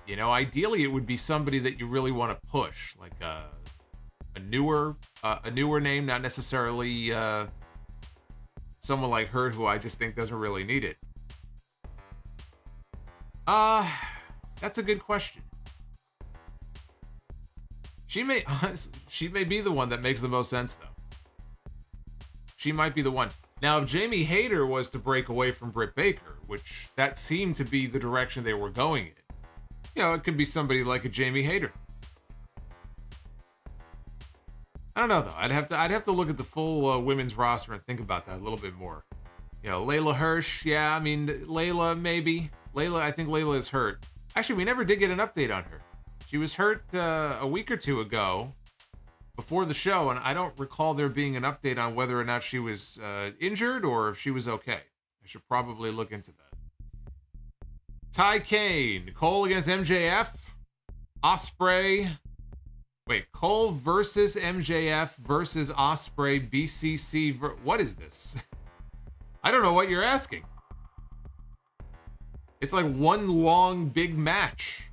You know, ideally, it would be somebody that you really want to push, like a newer name, not necessarily someone like her who I just think doesn't really need it. That's a good question. She may be the one that makes the most sense, though. She might be the one. Now, if Jamie Hayter was to break away from Britt Baker, which that seemed to be the direction they were going in, you know, it could be somebody like a Jamie Hayter. I don't know, though. I'd have to look at the full women's roster and think about that a little bit more. You know, Layla Hirsch, yeah, I mean, Layla, maybe. I think Layla is hurt. Actually, we never did get an update on her. She was hurt a week or two ago before the show, and I don't recall there being an update on whether or not she was injured or if she was okay. I should probably look into that. Ty Kane, Cole against MJF, Ospreay. Wait, Cole versus MJF versus Ospreay, BCC. What is this? I don't know what you're asking. It's like one long big match.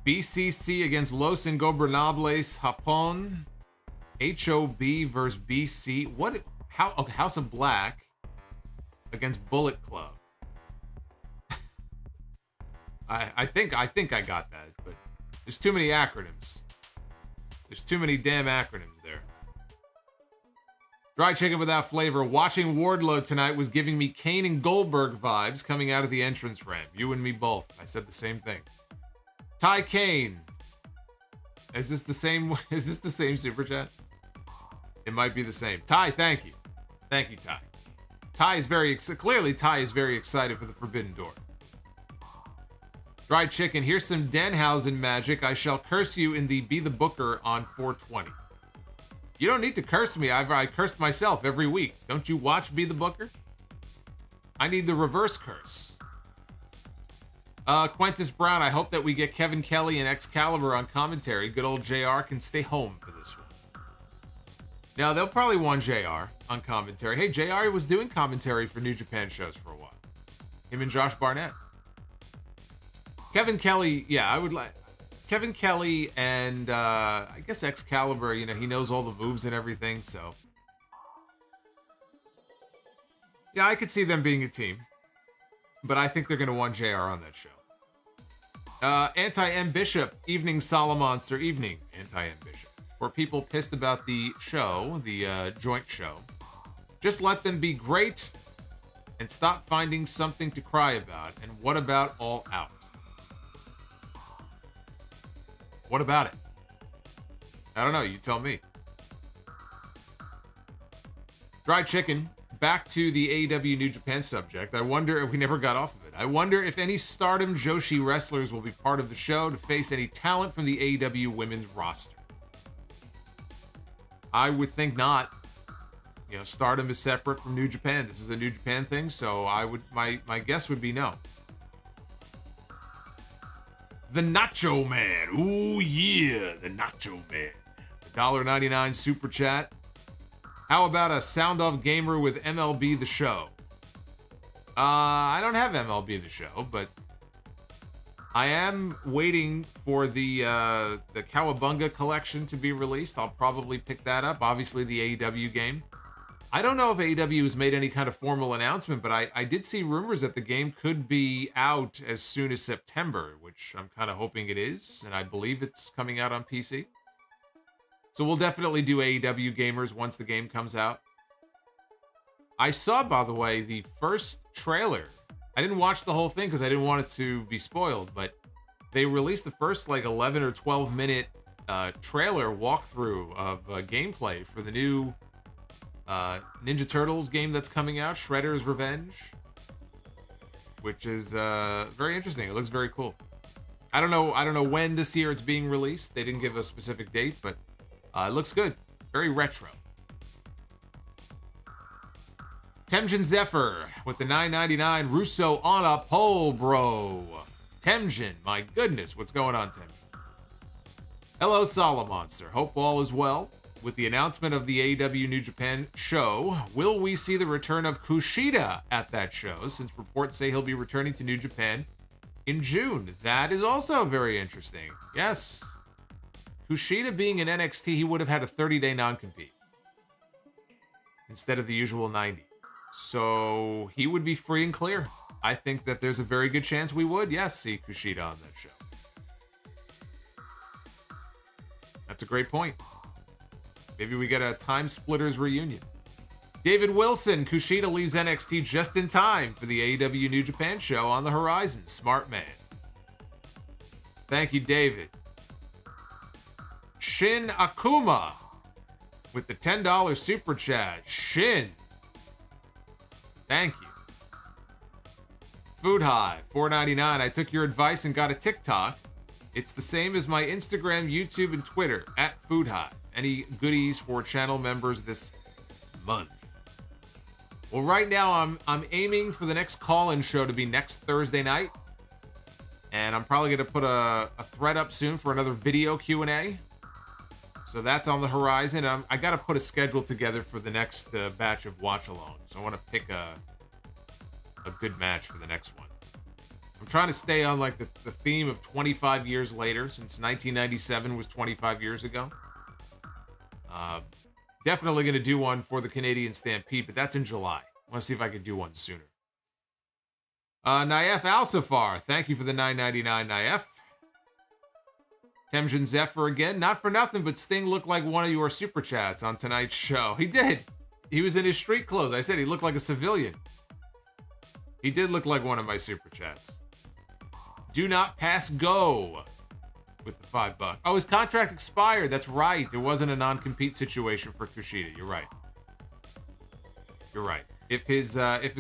BCC against Los Ingobernables Japón. HOB versus BC. What? How? Okay, House of Black against Bullet Club. I think I got that, but there's too many acronyms. There's too many damn acronyms there. Dry chicken without flavor. Watching Wardlow tonight was giving me Kane and Goldberg vibes coming out of the entrance ramp. You and me both. I said the same thing. Ty Kane. Is this the same super chat? It might be the same. Ty, thank you. Thank you, Ty. Ty is clearly Ty is very excited for the Forbidden Door. Dried chicken. Here's some Danhausen magic. I shall curse you in the Be the Booker on 420. You don't need to curse me. I cursed myself every week. Don't you watch Be the Booker? I need the reverse curse. Quintus Brown, I hope that we get Kevin Kelly and Excalibur on commentary. Good old JR can stay home for this one. Now, they'll probably want JR on commentary. Hey, JR was doing commentary for New Japan shows for a while. Him and Josh Barnett. Kevin Kelly, yeah, I would like... Kevin Kelly and, I guess Excalibur, you know, he knows all the moves and everything, so... Yeah, I could see them being a team. But I think they're going to want JR on that show. Anti-M Bishop, evening Solomonster, evening Anti-M Bishop. For people pissed about the show, the joint show, just let them be great and stop finding something to cry about. And what about All Out? What about it? I don't know. You tell me. Dried chicken. Back to the AEW New Japan subject. I wonder if we never got off of it. I wonder if any Stardom Joshi wrestlers will be part of the show to face any talent from the AEW women's roster. I would think not. You know, Stardom is separate from New Japan. This is a New Japan thing, so my guess would be no. The Nacho Man. Ooh, yeah, the Nacho Man. The $1.99 super chat. How about a Sound Off Gamer with MLB The Show? I don't have MLB The Show, but I am waiting for the Cowabunga collection to be released. I'll probably pick that up. Obviously, the AEW game. I don't know if AEW has made any kind of formal announcement, but I did see rumors that the game could be out as soon as September, which I'm kind of hoping it is, and I believe it's coming out on PC. So we'll definitely do AEW gamers once the game comes out. I saw, by the way, the first trailer. I didn't watch the whole thing because I didn't want it to be spoiled, but they released the first like 11 or 12 minute trailer walkthrough of gameplay for the new Ninja Turtles game that's coming out, Shredder's Revenge, which is very interesting. It looks very cool. I don't know when this year it's being released. They didn't give a specific date, but it looks good. Very retro. Temjin Zephyr with the $9.99. Russo on a pole, bro. Temjin, my goodness, what's going on, Temjin? Hello, Solomonster. Hope all is well. With the announcement of the AEW New Japan show, will we see the return of Kushida at that show, since reports say he'll be returning to New Japan in June? That is also very interesting. Yes. Kushida being in NXT, he would have had a 30-day non-compete instead of the usual 90. So he would be free and clear. I think that there's a very good chance we would, yes, see Kushida on that show. That's a great point. Maybe we get a Time Splitters reunion. David Wilson, Kushida leaves NXT just in time for the AEW New Japan show on the horizon. Smart man. Thank you, David. Shin Akuma with the $10 super chat. Shin. Thank you. Food High, $4.99. I took your advice and got a TikTok. It's the same as my Instagram, YouTube, and Twitter, @Food High. Any goodies for channel members this month? Well, right now I'm aiming for the next call-in show to be next Thursday night. And I'm probably going to put a thread up soon for another video Q&A. So that's on the horizon. I got to put a schedule together for the next batch of Watch Along. So I want to pick a good match for the next one. I'm trying to stay on like the theme of 25 years later, since 1997 was 25 years ago. Definitely going to do one for the Canadian Stampede, but that's in July. I want to see if I can do one sooner. Naif Alsafar, thank you for the $9.99, Naif. Temjin Zephyr again, not for nothing, but Sting looked like one of your super chats on tonight's show. He did. he was in his street clothes. I said he looked like a civilian. He did look like one of my super chats. Do not pass go with the $5. Oh, his contract expired. That's right. It wasn't a non-compete situation for Kushida. You're right. You're right. If his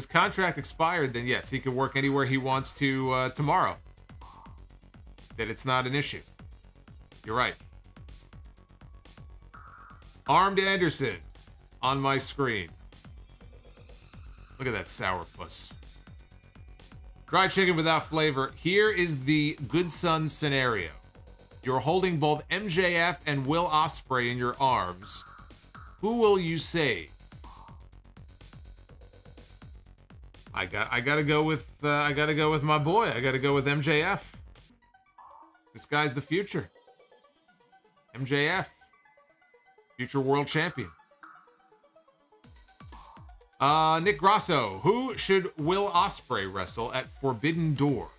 contract expired, then yes, he can work anywhere he wants to tomorrow. That it's not an issue. You're right. Armed Anderson on my screen. Look at that sourpuss. Fried chicken without flavor. Here is the good son scenario. You're holding both MJF and Will Ospreay in your arms. Who will you save? I gotta go with my boy. I gotta go with MJF. This guy's the future. MJF. Future world champion. Nick Grasso. Who should Will Ospreay wrestle at Forbidden Door?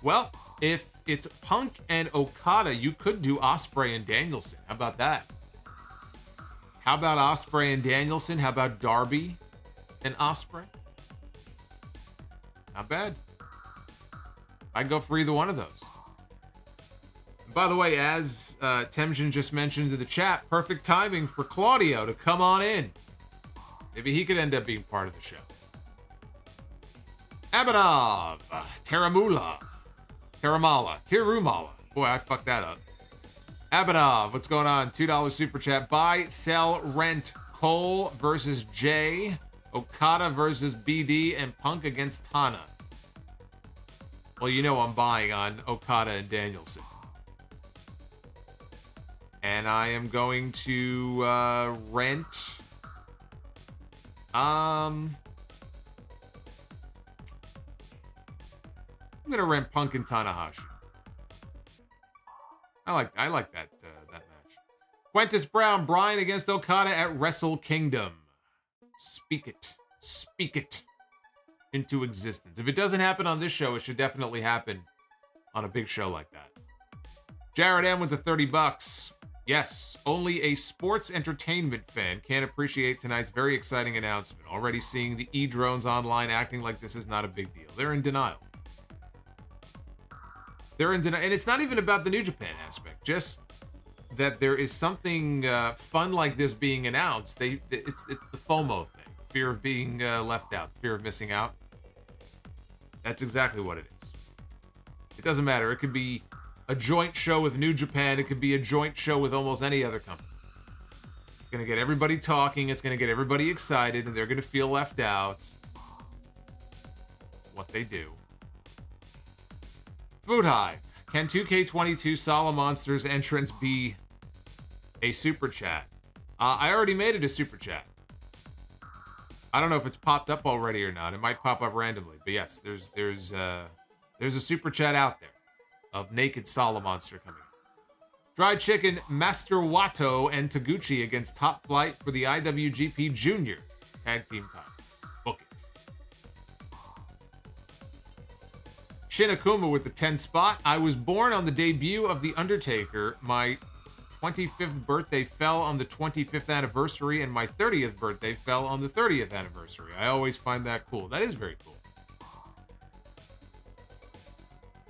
Well, if it's Punk and Okada, you could do Ospreay and Danielson. How about that? How about Ospreay and Danielson? How about Darby and Ospreay? Not bad. I'd go for either one of those. By the way, as Temjin just mentioned in the chat, perfect timing for Claudio to come on in. Maybe he could end up being part of the show. Abanov, Terumala. Boy, I fucked that up. Abanov, what's going on? $2 super chat. Buy, sell, rent. Cole versus Jay. Okada versus BD. And Punk against Tana. Well, you know I'm buying on Okada and Danielson. And I am going to rent... I'm gonna rent Punk and Tanahashi. I like that match. Quintus Brown, Bryan against Okada at Wrestle Kingdom. Speak it into existence. If it doesn't happen on this show, it should definitely happen on a big show like that. Jared M with the $30. Yes, only a sports entertainment fan can appreciate tonight's very exciting announcement. Already seeing the E-drones online acting like this is not a big deal. They're in denial. And it's not even about the New Japan aspect. Just that there is something fun like this being announced. It's the FOMO thing. Fear of being left out. Fear of missing out. That's exactly what it is. It doesn't matter. It could be a joint show with New Japan. It could be a joint show with almost any other company. It's going to get everybody talking. It's going to get everybody excited, and they're going to feel left out. What they do. Food Hive. Can 2K22 Solomonster's entrance be a super chat? I already made it a super chat. I don't know if it's popped up already or not. It might pop up randomly, but yes, there's a super chat out there of naked Solomonster coming in. Dried Chicken, Master Wato, and Taguchi against Top Flight for the IWGP Junior Tag Team title. Book it. Shinakuma with the 10 spot. I was born on the debut of The Undertaker. My 25th birthday fell on the 25th anniversary, and my 30th birthday fell on the 30th anniversary. I always find that cool. That is very cool.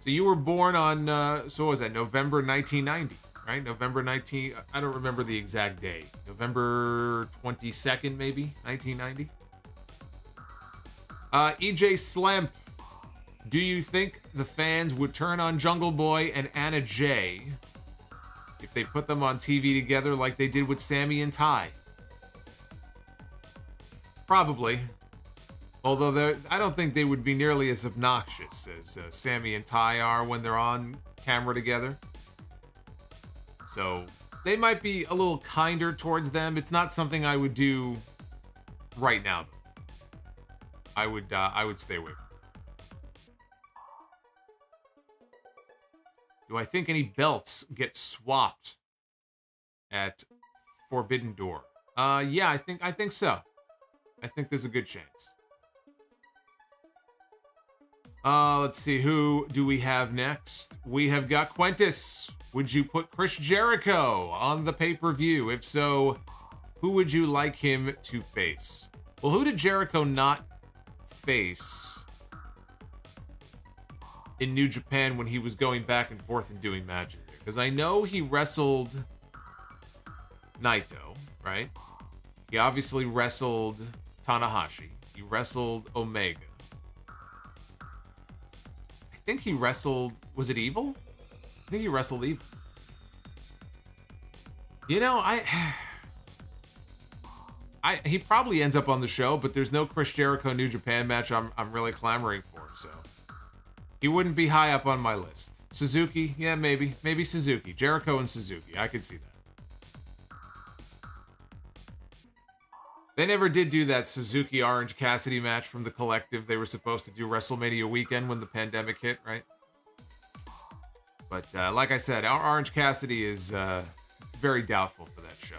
So you were born on, so what was that, November 1990, right? I don't remember the exact day. November 22nd, maybe, 1990? EJ Slamp, do you think the fans would turn on Jungle Boy and Anna Jay if they put them on TV together like they did with Sammy and Ty? Probably. Although I don't think they would be nearly as obnoxious as Sammy and Ty are when they're on camera together. So they might be a little kinder towards them. It's not something I would do right now, though. I would stay away from it. Do I think any belts get swapped at Forbidden Door? Yeah, I think so. I think there's a good chance. Let's see, who do we have next? We have got Quintus. Would you put Chris Jericho on the pay-per-view? If so, Who would you like him to face? Well, who did Jericho not face in New Japan when he was going back and forth and doing matches there? Because I know he wrestled Naito, right? He obviously wrestled Tanahashi. He wrestled Omega. I think he wrestled... Was it Evil? I think he wrestled Evil. You know, he probably ends up on the show, but there's no Chris Jericho New Japan match I'm really clamoring for, so he wouldn't be high up on my list. Suzuki, yeah, maybe Suzuki. Jericho and Suzuki, I could see that. They never did do that Suzuki Orange Cassidy match from the Collective. They were supposed to do WrestleMania weekend when the pandemic hit, right? But like I said, our Orange Cassidy is very doubtful for that show.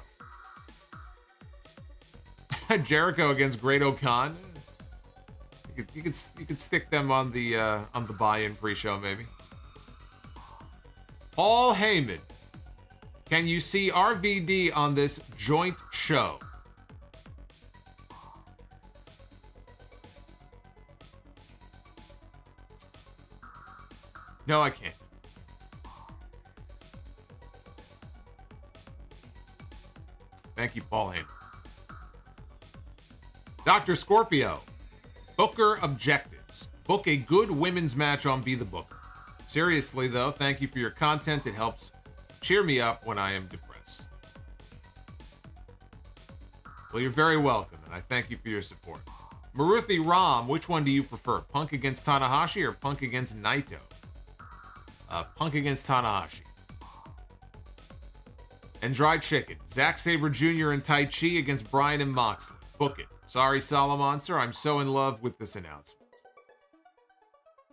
Jericho against Great O'Khan. You could stick them on the buy-in pre-show maybe. Paul Heyman. Can you see RVD on this joint show? No, I can't. Thank you, Paul Heyman. Dr. Scorpio. Booker objectives. Book a good women's match on Be the Booker. Seriously, though, thank you for your content. It helps cheer me up when I am depressed. Well, you're very welcome, and I thank you for your support. Maruthi Ram, which one do you prefer? Punk against Tanahashi or Punk against Naito? Punk against Tanahashi. And Dried Chicken. Zack Sabre Jr. and Tai Chi against Bryan and Moxley. Book it. Sorry, Solomonster. I'm so in love with this announcement.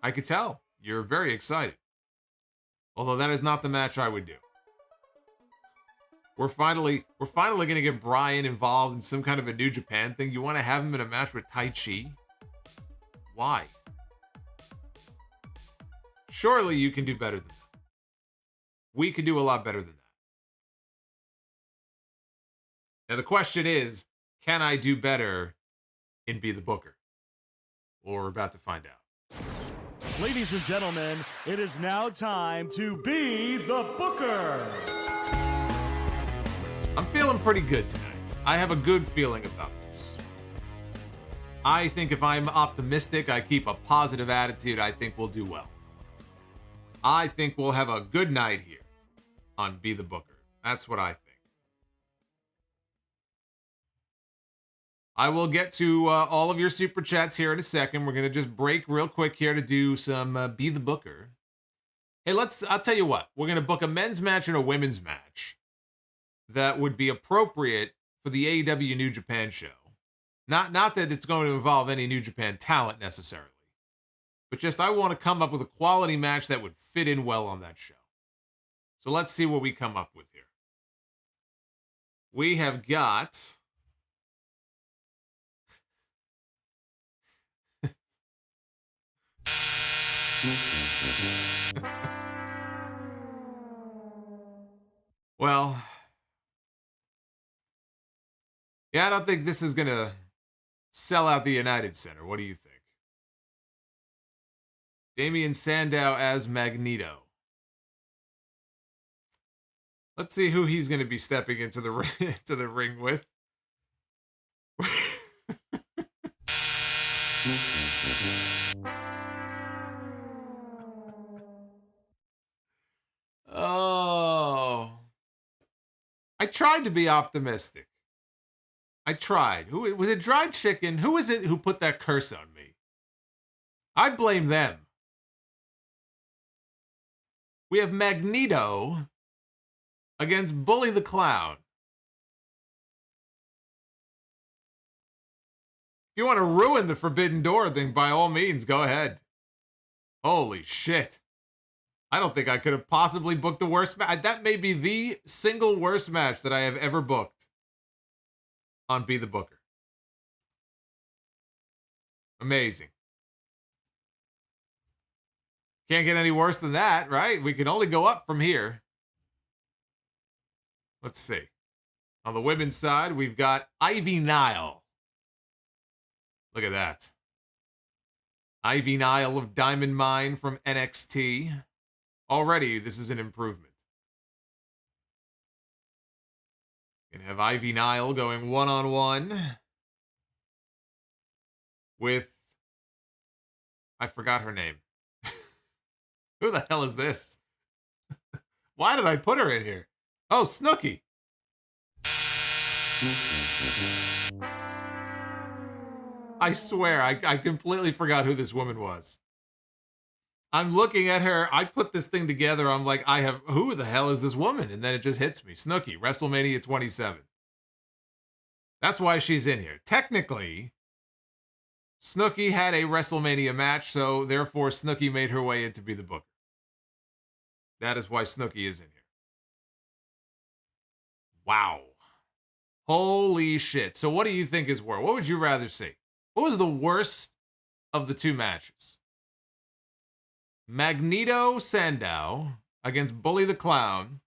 I could tell. You're very excited. Although that is not the match I would do. We're finally going to get Bryan involved in some kind of a New Japan thing. You want to have him in a match with Tai Chi? Why? Surely you can do better than that. We could do a lot better than that. Now the question is, can I do better in Be the Booker? Well, we're about to find out. Ladies and gentlemen, it is now time to Be the Booker. I'm feeling pretty good tonight. I have a good feeling about this. I think if I'm optimistic, I keep a positive attitude, I think we'll do well. I think we'll have a good night here on Be the Booker. That's what I think. I will get to all of your super chats here in a second. We're going to just break real quick here to do some Be the Booker. Hey, I'll tell you what. We're going to book a men's match and a women's match that would be appropriate for the AEW New Japan show. Not that it's going to involve any New Japan talent necessarily, but just I want to come up with a quality match that would fit in well on that show. So let's see what we come up with here. We have got... Well, yeah, I don't think this is going to sell out the United Center. What do you think? Damian Sandow as Magneto. Let's see who he's going to be stepping into the ring with. Oh. I tried to be optimistic. I tried. Who was it? Dried Chicken? Who is it who put that curse on me? I blame them. We have Magneto against Bully the Clown. If you want to ruin the Forbidden Door thing, by all means, go ahead. Holy shit. I don't think I could have possibly booked the worst match. That may be the single worst match that I have ever booked on Be the Booker. Amazing. Can't get any worse than that, right? We can only go up from here. Let's see. On the women's side, we've got Ivy Nile. Look at that. Ivy Nile of Diamond Mine from NXT. Already, this is an improvement. Gonna have Ivy Nile going one-on-one with... I forgot her name. Who the hell is this? Why did I put her in here? Oh, Snooki. I swear, I completely forgot who this woman was. I'm looking at her. I put this thing together. I'm like, who the hell is this woman? And then it just hits me. Snooki, WrestleMania 27. That's why she's in here. Technically, Snooki had a WrestleMania match, so therefore Snooki made her way in to be the booker. That is why Snooki is in here. Wow. Holy shit. So what do you think is worse? What would you rather see? What was the worst of the two matches? Magneto Sandow against Bully the Clown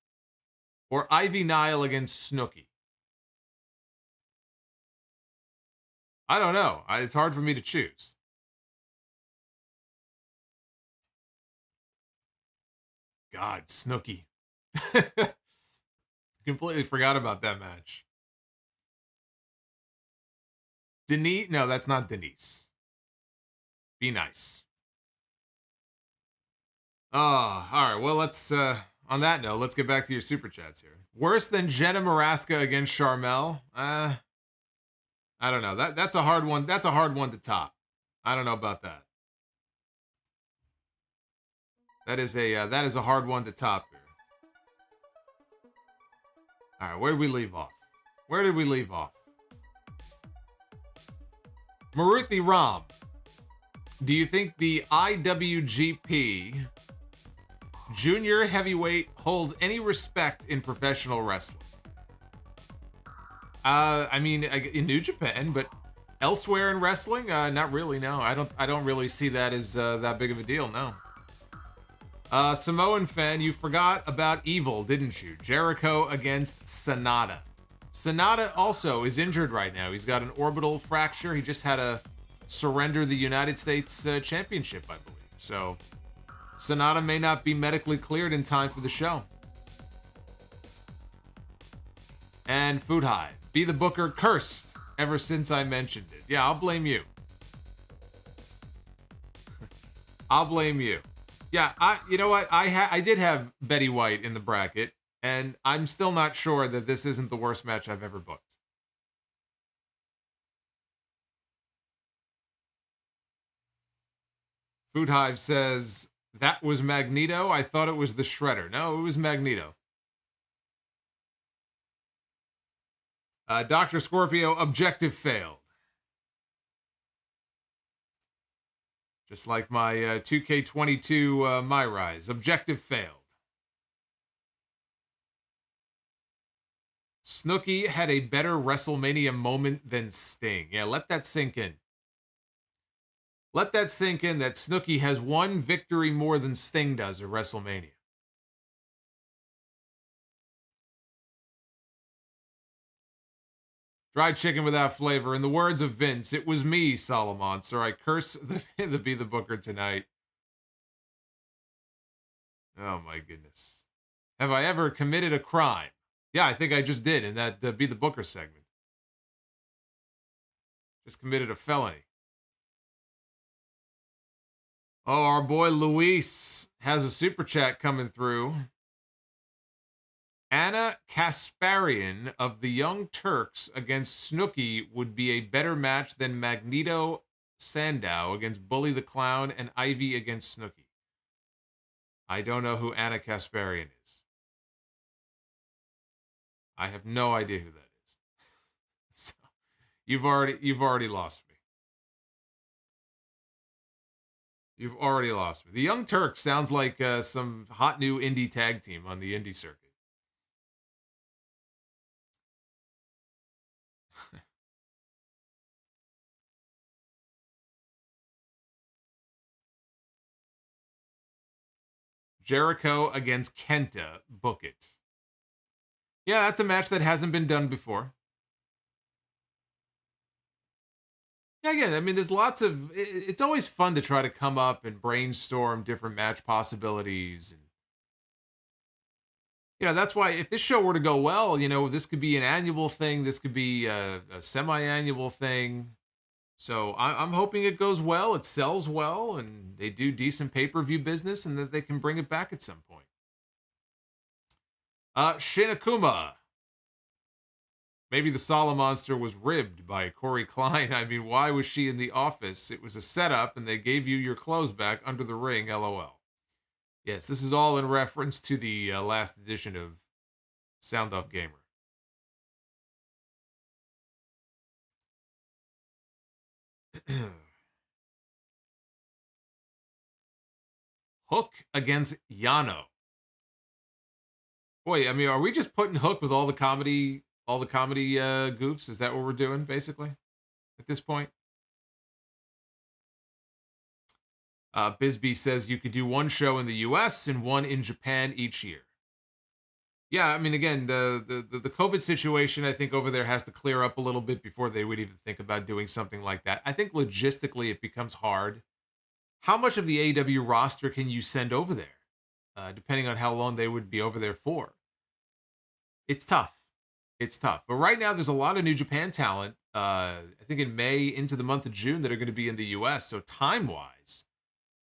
or Ivy Nile against Snooki? I don't know. It's hard for me to choose. God, Snooki. Completely forgot about that match. Denise? No, that's not Denise. Be nice. Oh, all right. Well, let's, on that note, let's get back to your super chats here. Worse than Jenna Maraska against Sharmell? I don't know. That's a hard one. That's a hard one to top. I don't know about that. That is a hard one to top here. All right, where did we leave off? Where did we leave off? Maruthi Ram. Do you think the IWGP Junior Heavyweight holds any respect in professional wrestling? I mean, in New Japan, but elsewhere in wrestling, not really. No, I don't really see that as that big of a deal. No. Samoan fan, you forgot about Evil, didn't you? Jericho against Sonata. Sonata also is injured right now. He's got an orbital fracture. He just had to surrender the United States Championship, I believe. So Sonata may not be medically cleared in time for the show. And Food Hive. Be the Booker cursed ever since I mentioned it. Yeah, I'll blame you. I'll blame you. Yeah, you know what? I did have Betty White in the bracket, and I'm still not sure that this isn't the worst match I've ever booked. Food Hive says, that was Magneto? I thought it was the Shredder. No, it was Magneto. Dr. Scorpio, objective failed. Just like my 2K22 My Rise. Objective failed. Snooki had a better WrestleMania moment than Sting. Yeah, let that sink in. Let that sink in that Snooki has one victory more than Sting does at WrestleMania. Fried chicken without flavor. In the words of Vince, it was me, Solomonster. I curse the Be the Booker tonight. Oh my goodness. Have I ever committed a crime? Yeah, I think I just did in that Be the Booker segment. Just committed a felony. Oh, our boy Luis has a super chat coming through. Anna Kasparian of the Young Turks against Snooki would be a better match than Magneto Sandow against Bully the Clown and Ivy against Snooki. I don't know who Anna Kasparian is. I have no idea who that is. So, you've already lost me. You've already lost me. The Young Turks sounds like some hot new indie tag team on the indie circuit. Jericho against Kenta. Book it. Yeah, that's a match that hasn't been done before. Yeah, again, I mean, there's lots of. It's always fun to try to come up and brainstorm different match possibilities, and that's why if this show were to go well, this could be an annual thing, this could be a semi-annual thing. So I'm hoping it goes well, it sells well, and they do decent pay-per-view business, and that they can bring it back at some point. Shinakuma. Maybe the Solomonster was ribbed by Corey Klein. I mean, why was she in the office? It was a setup, and they gave you your clothes back under the ring, LOL. Yes, this is all in reference to the last edition of Sound Off Gamer. Hook against Yano. Boy, I mean, are we just putting Hook with all the comedy goofs? Is that what we're doing, basically, at this point? Bisbee says you could do one show in the U.S. and one in Japan each year. Yeah, I mean, again, the COVID situation, I think over there has to clear up a little bit before they would even think about doing something like that. I think logistically it becomes hard. How much of the AEW roster can you send over there? Depending on how long they would be over there for. It's tough. It's tough. But right now, there's a lot of New Japan talent, I think in May into the month of June, that are going to be in the U.S. So time-wise,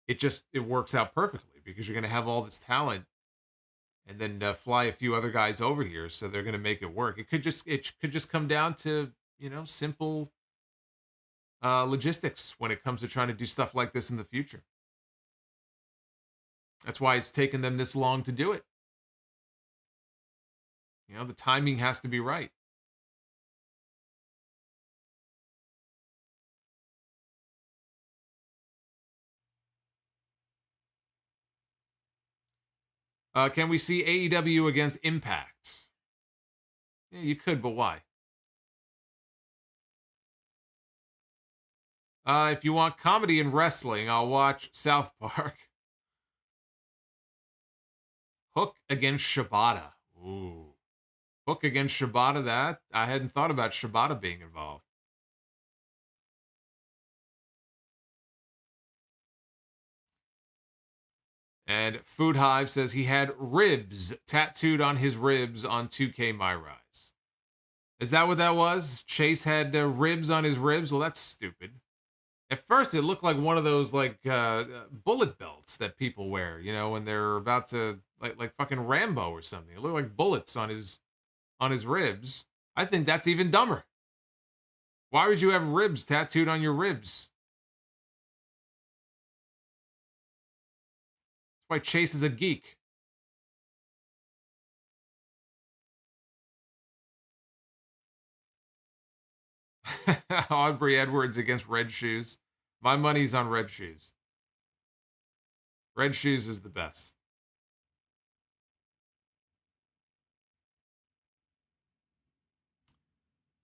it works out perfectly because you're going to have all this talent and then fly a few other guys over here. So they're going to make it work. It could just come down to, simple logistics when it comes to trying to do stuff like this in the future. That's why it's taken them this long to do it. The timing has to be right. Can we see AEW against Impact? Yeah, you could, but why? If you want comedy and wrestling, I'll watch South Park. Hook against Shibata. Ooh. Hook against Shibata, that? I hadn't thought about Shibata being involved. And Food Hive says he had ribs tattooed on his ribs on 2K My Rise. Is that what that was? Chase had ribs on his ribs? Well, that's stupid. At first, it looked like one of those bullet belts that people wear, when they're about to like fucking Rambo or something. It looked like bullets on his ribs. I think that's even dumber. Why would you have ribs tattooed on your ribs? That's why Chase is a geek. Aubrey Edwards against Red Shoes. My money's on Red Shoes. Red Shoes is the best.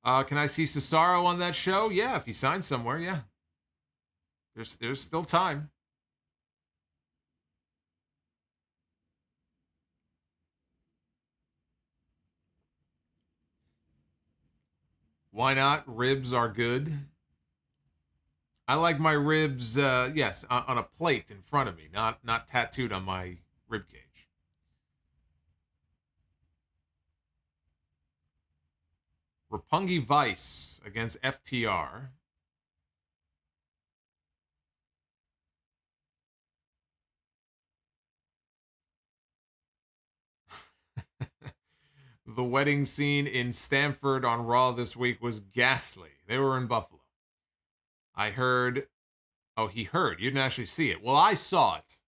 Can I see Cesaro on that show? Yeah, if he signs somewhere, yeah. There's still time. Why not? Ribs are good. I like my ribs, yes, on a plate in front of me, not tattooed on my rib cage. Roppongi Vice against FTR. The wedding scene in Stamford on Raw this week was ghastly. They were in Buffalo. I heard. Oh, he heard. You didn't actually see it. Well, I saw it.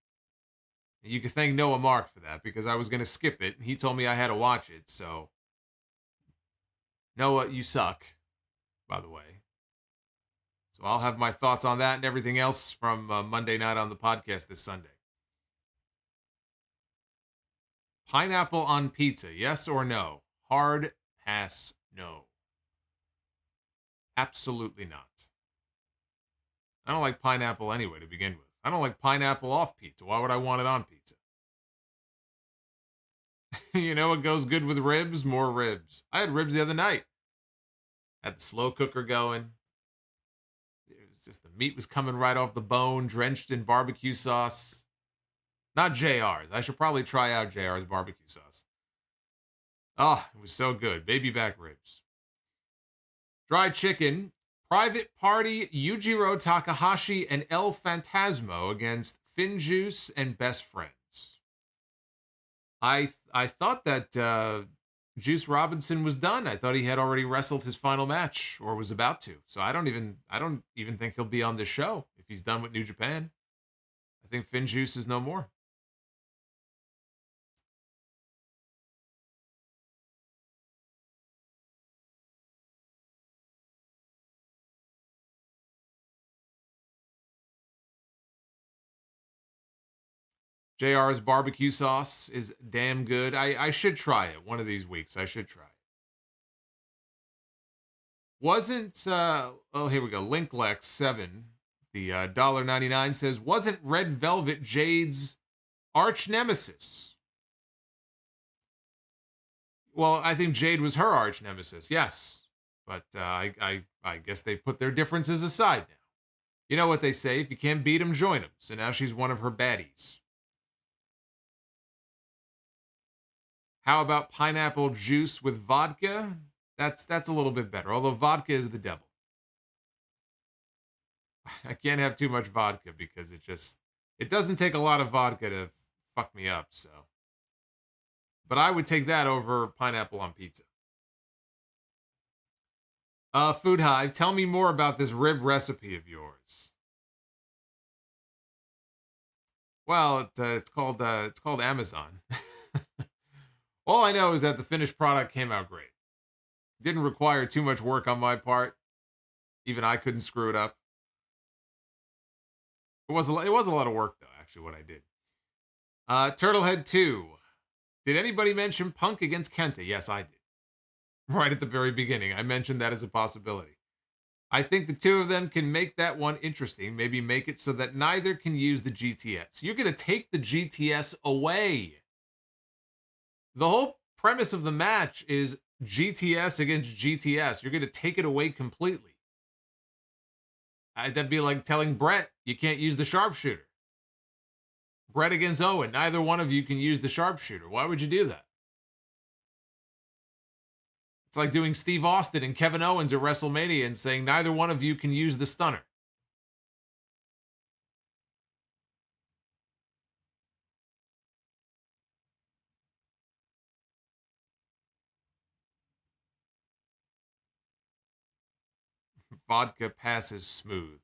And you can thank Noah Mark for that because I was going to skip it, and he told me I had to watch it. So, Noah, you suck, by the way. So I'll have my thoughts on that and everything else from Monday night on the podcast this Sunday. Pineapple on pizza, yes or no? Hard pass, no. Absolutely not. I don't like pineapple anyway to begin with. I don't like pineapple off pizza. Why would I want it on pizza? You know what goes good with ribs? More ribs. I had ribs the other night. Had the slow cooker going. It was just the meat was coming right off the bone, drenched in barbecue sauce. Not JR's. I should probably try out JR's barbecue sauce. Oh, it was so good. Baby back ribs. Dried chicken. Private Party, Yujiro Takahashi, and El Phantasmo against Finn Juice and Best Friends. I thought that Juice Robinson was done. I thought he had already wrestled his final match or was about to. So I don't even think he'll be on this show if he's done with New Japan. I think Finn Juice is no more. JR's barbecue sauce is damn good. I should try it one of these weeks. I should try it. Wasn't, here we go. Linklex7, the $1.99 says, wasn't Red Velvet Jade's arch nemesis? Well, I think Jade was her arch nemesis, yes. But I guess they've put their differences aside now. You know what they say, if you can't beat them, join them. So now she's one of her baddies. How about pineapple juice with vodka? That's a little bit better, although vodka is the devil. I can't have too much vodka because it doesn't take a lot of vodka to fuck me up, so. But I would take that over pineapple on pizza. Food Hive, tell me more about this rib recipe of yours. Well, it's called Amazon. All I know is that the finished product came out great. Didn't require too much work on my part. Even I couldn't screw it up. It was a lot of work, though, actually, what I did. Turtlehead 2. Did anybody mention Punk against Kenta? Yes, I did. Right at the very beginning. I mentioned that as a possibility. I think the two of them can make that one interesting. Maybe make it so that neither can use the GTS. You're going to take the GTS away. The whole premise of the match is GTS against GTS. You're going to take it away completely. That'd be like telling Brett you can't use the sharpshooter. Brett against Owen. Neither one of you can use the sharpshooter. Why would you do that? It's like doing Steve Austin and Kevin Owens at WrestleMania and saying neither one of you can use the stunner. Vodka passes smooth.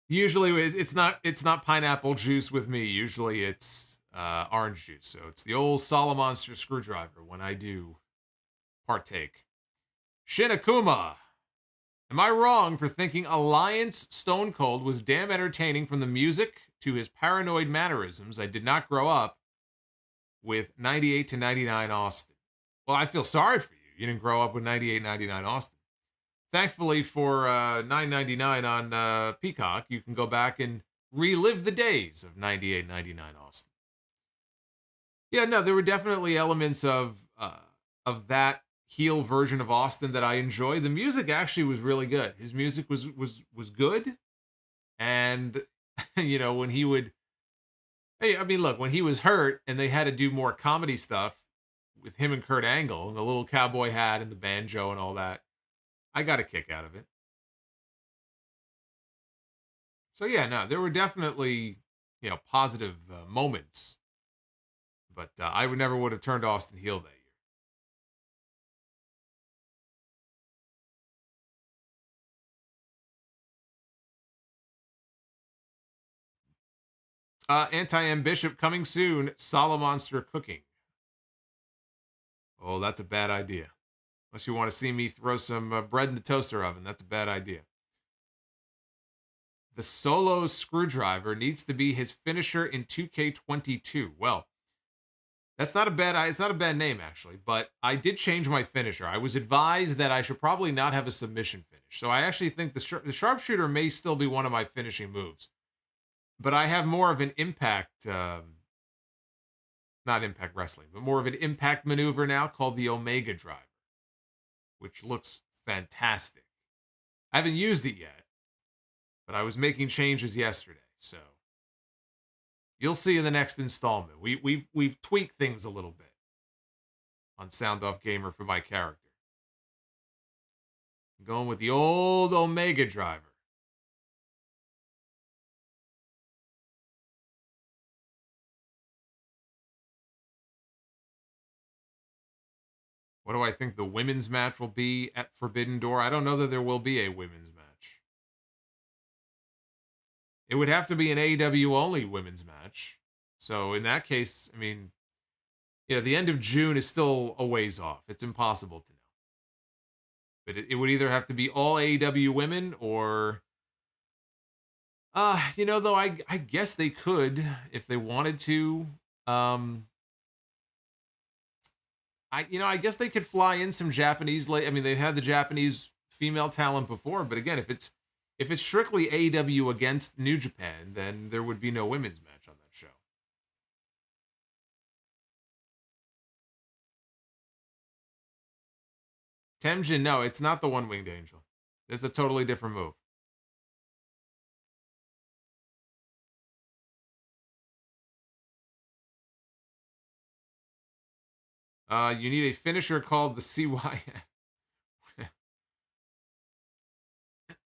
Usually it's not pineapple juice with me. Usually it's orange juice. So it's the old Solomonster screwdriver when I do partake. Shin Akuma. Am I wrong for thinking Alliance Stone Cold was damn entertaining from the music to his paranoid mannerisms? I did not grow up with 98 to 99 Austin. Well, I feel sorry for you. You didn't grow up with 98, 99 Austin. Thankfully for $9.99 on Peacock, you can go back and relive the days of 98, 99 Austin. Yeah, no, there were definitely elements of that heel version of Austin that I enjoy. The music actually was really good. His music was good. And, you know, when he would, look, when he was hurt and they had to do more comedy stuff with him and Kurt Angle and the little cowboy hat and the banjo and all that, I got a kick out of it. So yeah, no, there were definitely, positive moments, but I never would have turned Austin heel that year. Anti-M Bishop coming soon. Solomonster cooking. Oh, that's a bad idea. Unless you want to see me throw some bread in the toaster oven, that's a bad idea. The solo screwdriver needs to be his finisher in 2K22. Well, it's not a bad name actually, but I did change my finisher. I was advised that I should probably not have a submission finish. So I actually think the sharpshooter may still be one of my finishing moves. But I have more of an impact not Impact Wrestling, but more of an Impact maneuver now called the Omega Driver, which looks fantastic. I haven't used it yet, but I was making changes yesterday, so you'll see in the next installment. We've tweaked things a little bit on Sound Off Gamer for my character. I'm going with the old Omega Driver. What do I think the women's match will be at Forbidden Door? I don't know that there will be a women's match. It would have to be an AEW only women's match. So in that case, I mean, the end of June is still a ways off. It's impossible to know. But it would either have to be all AEW women or, though I guess they could if they wanted to. I guess they could fly in some Japanese. I mean, they've had the Japanese female talent before, but again, if it's strictly AEW against New Japan, then there would be no women's match on that show. Temjin, no, it's not the One-Winged Angel. It's a totally different move. You need a finisher called the CYN.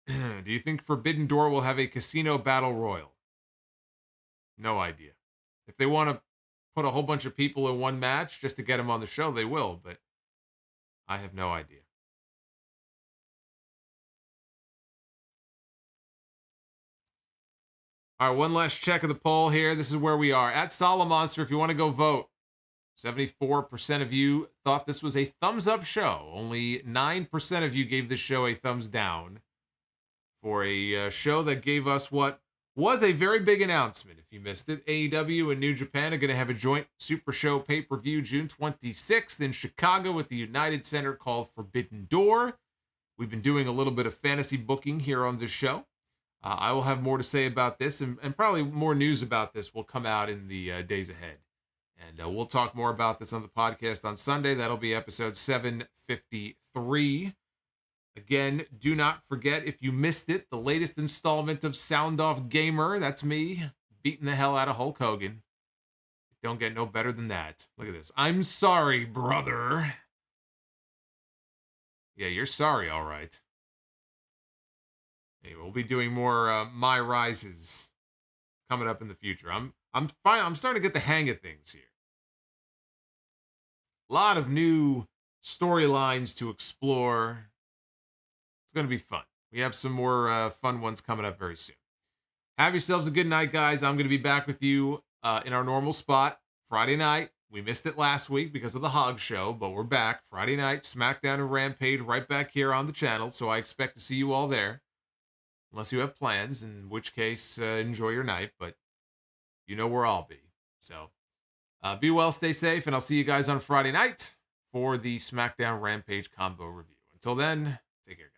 Do you think Forbidden Door will have a casino battle royal? No idea. If they want to put a whole bunch of people in one match just to get them on the show, they will, but I have no idea. All right, one last check of the poll here. This is where we are. At Solomonster, if you want to go vote, 74% of you thought this was a thumbs up show. Only 9% of you gave this show a thumbs down for a show that gave us what was a very big announcement. If you missed it, AEW and New Japan are going to have a joint Super Show pay-per-view June 26th in Chicago at the United Center called Forbidden Door. We've been doing a little bit of fantasy booking here on this show. I will have more to say about this, and probably more news about this will come out in the days ahead. And we'll talk more about this on the podcast on Sunday. That'll be episode 753. Again, do not forget, if you missed it, the latest installment of Sound Off Gamer. That's me beating the hell out of Hulk Hogan. Don't get no better than that. Look at this. I'm sorry, brother. Yeah, you're sorry, all right. Anyway, we'll be doing more My Rises coming up in the future. I'm fine. I'm starting to get the hang of things here. A lot of new storylines to explore. It's going to be fun. We have some more fun ones coming up very soon. Have yourselves a good night, guys. I'm going to be back with you in our normal spot Friday night. We missed it last week because of the Hog Show, but we're back Friday night, SmackDown and Rampage right back here on the channel, so I expect to see you all there. Unless you have plans, in which case, enjoy your night, but you know where I'll be. So, be well, stay safe, and I'll see you guys on Friday night for the SmackDown Rampage combo review. Until then, take care.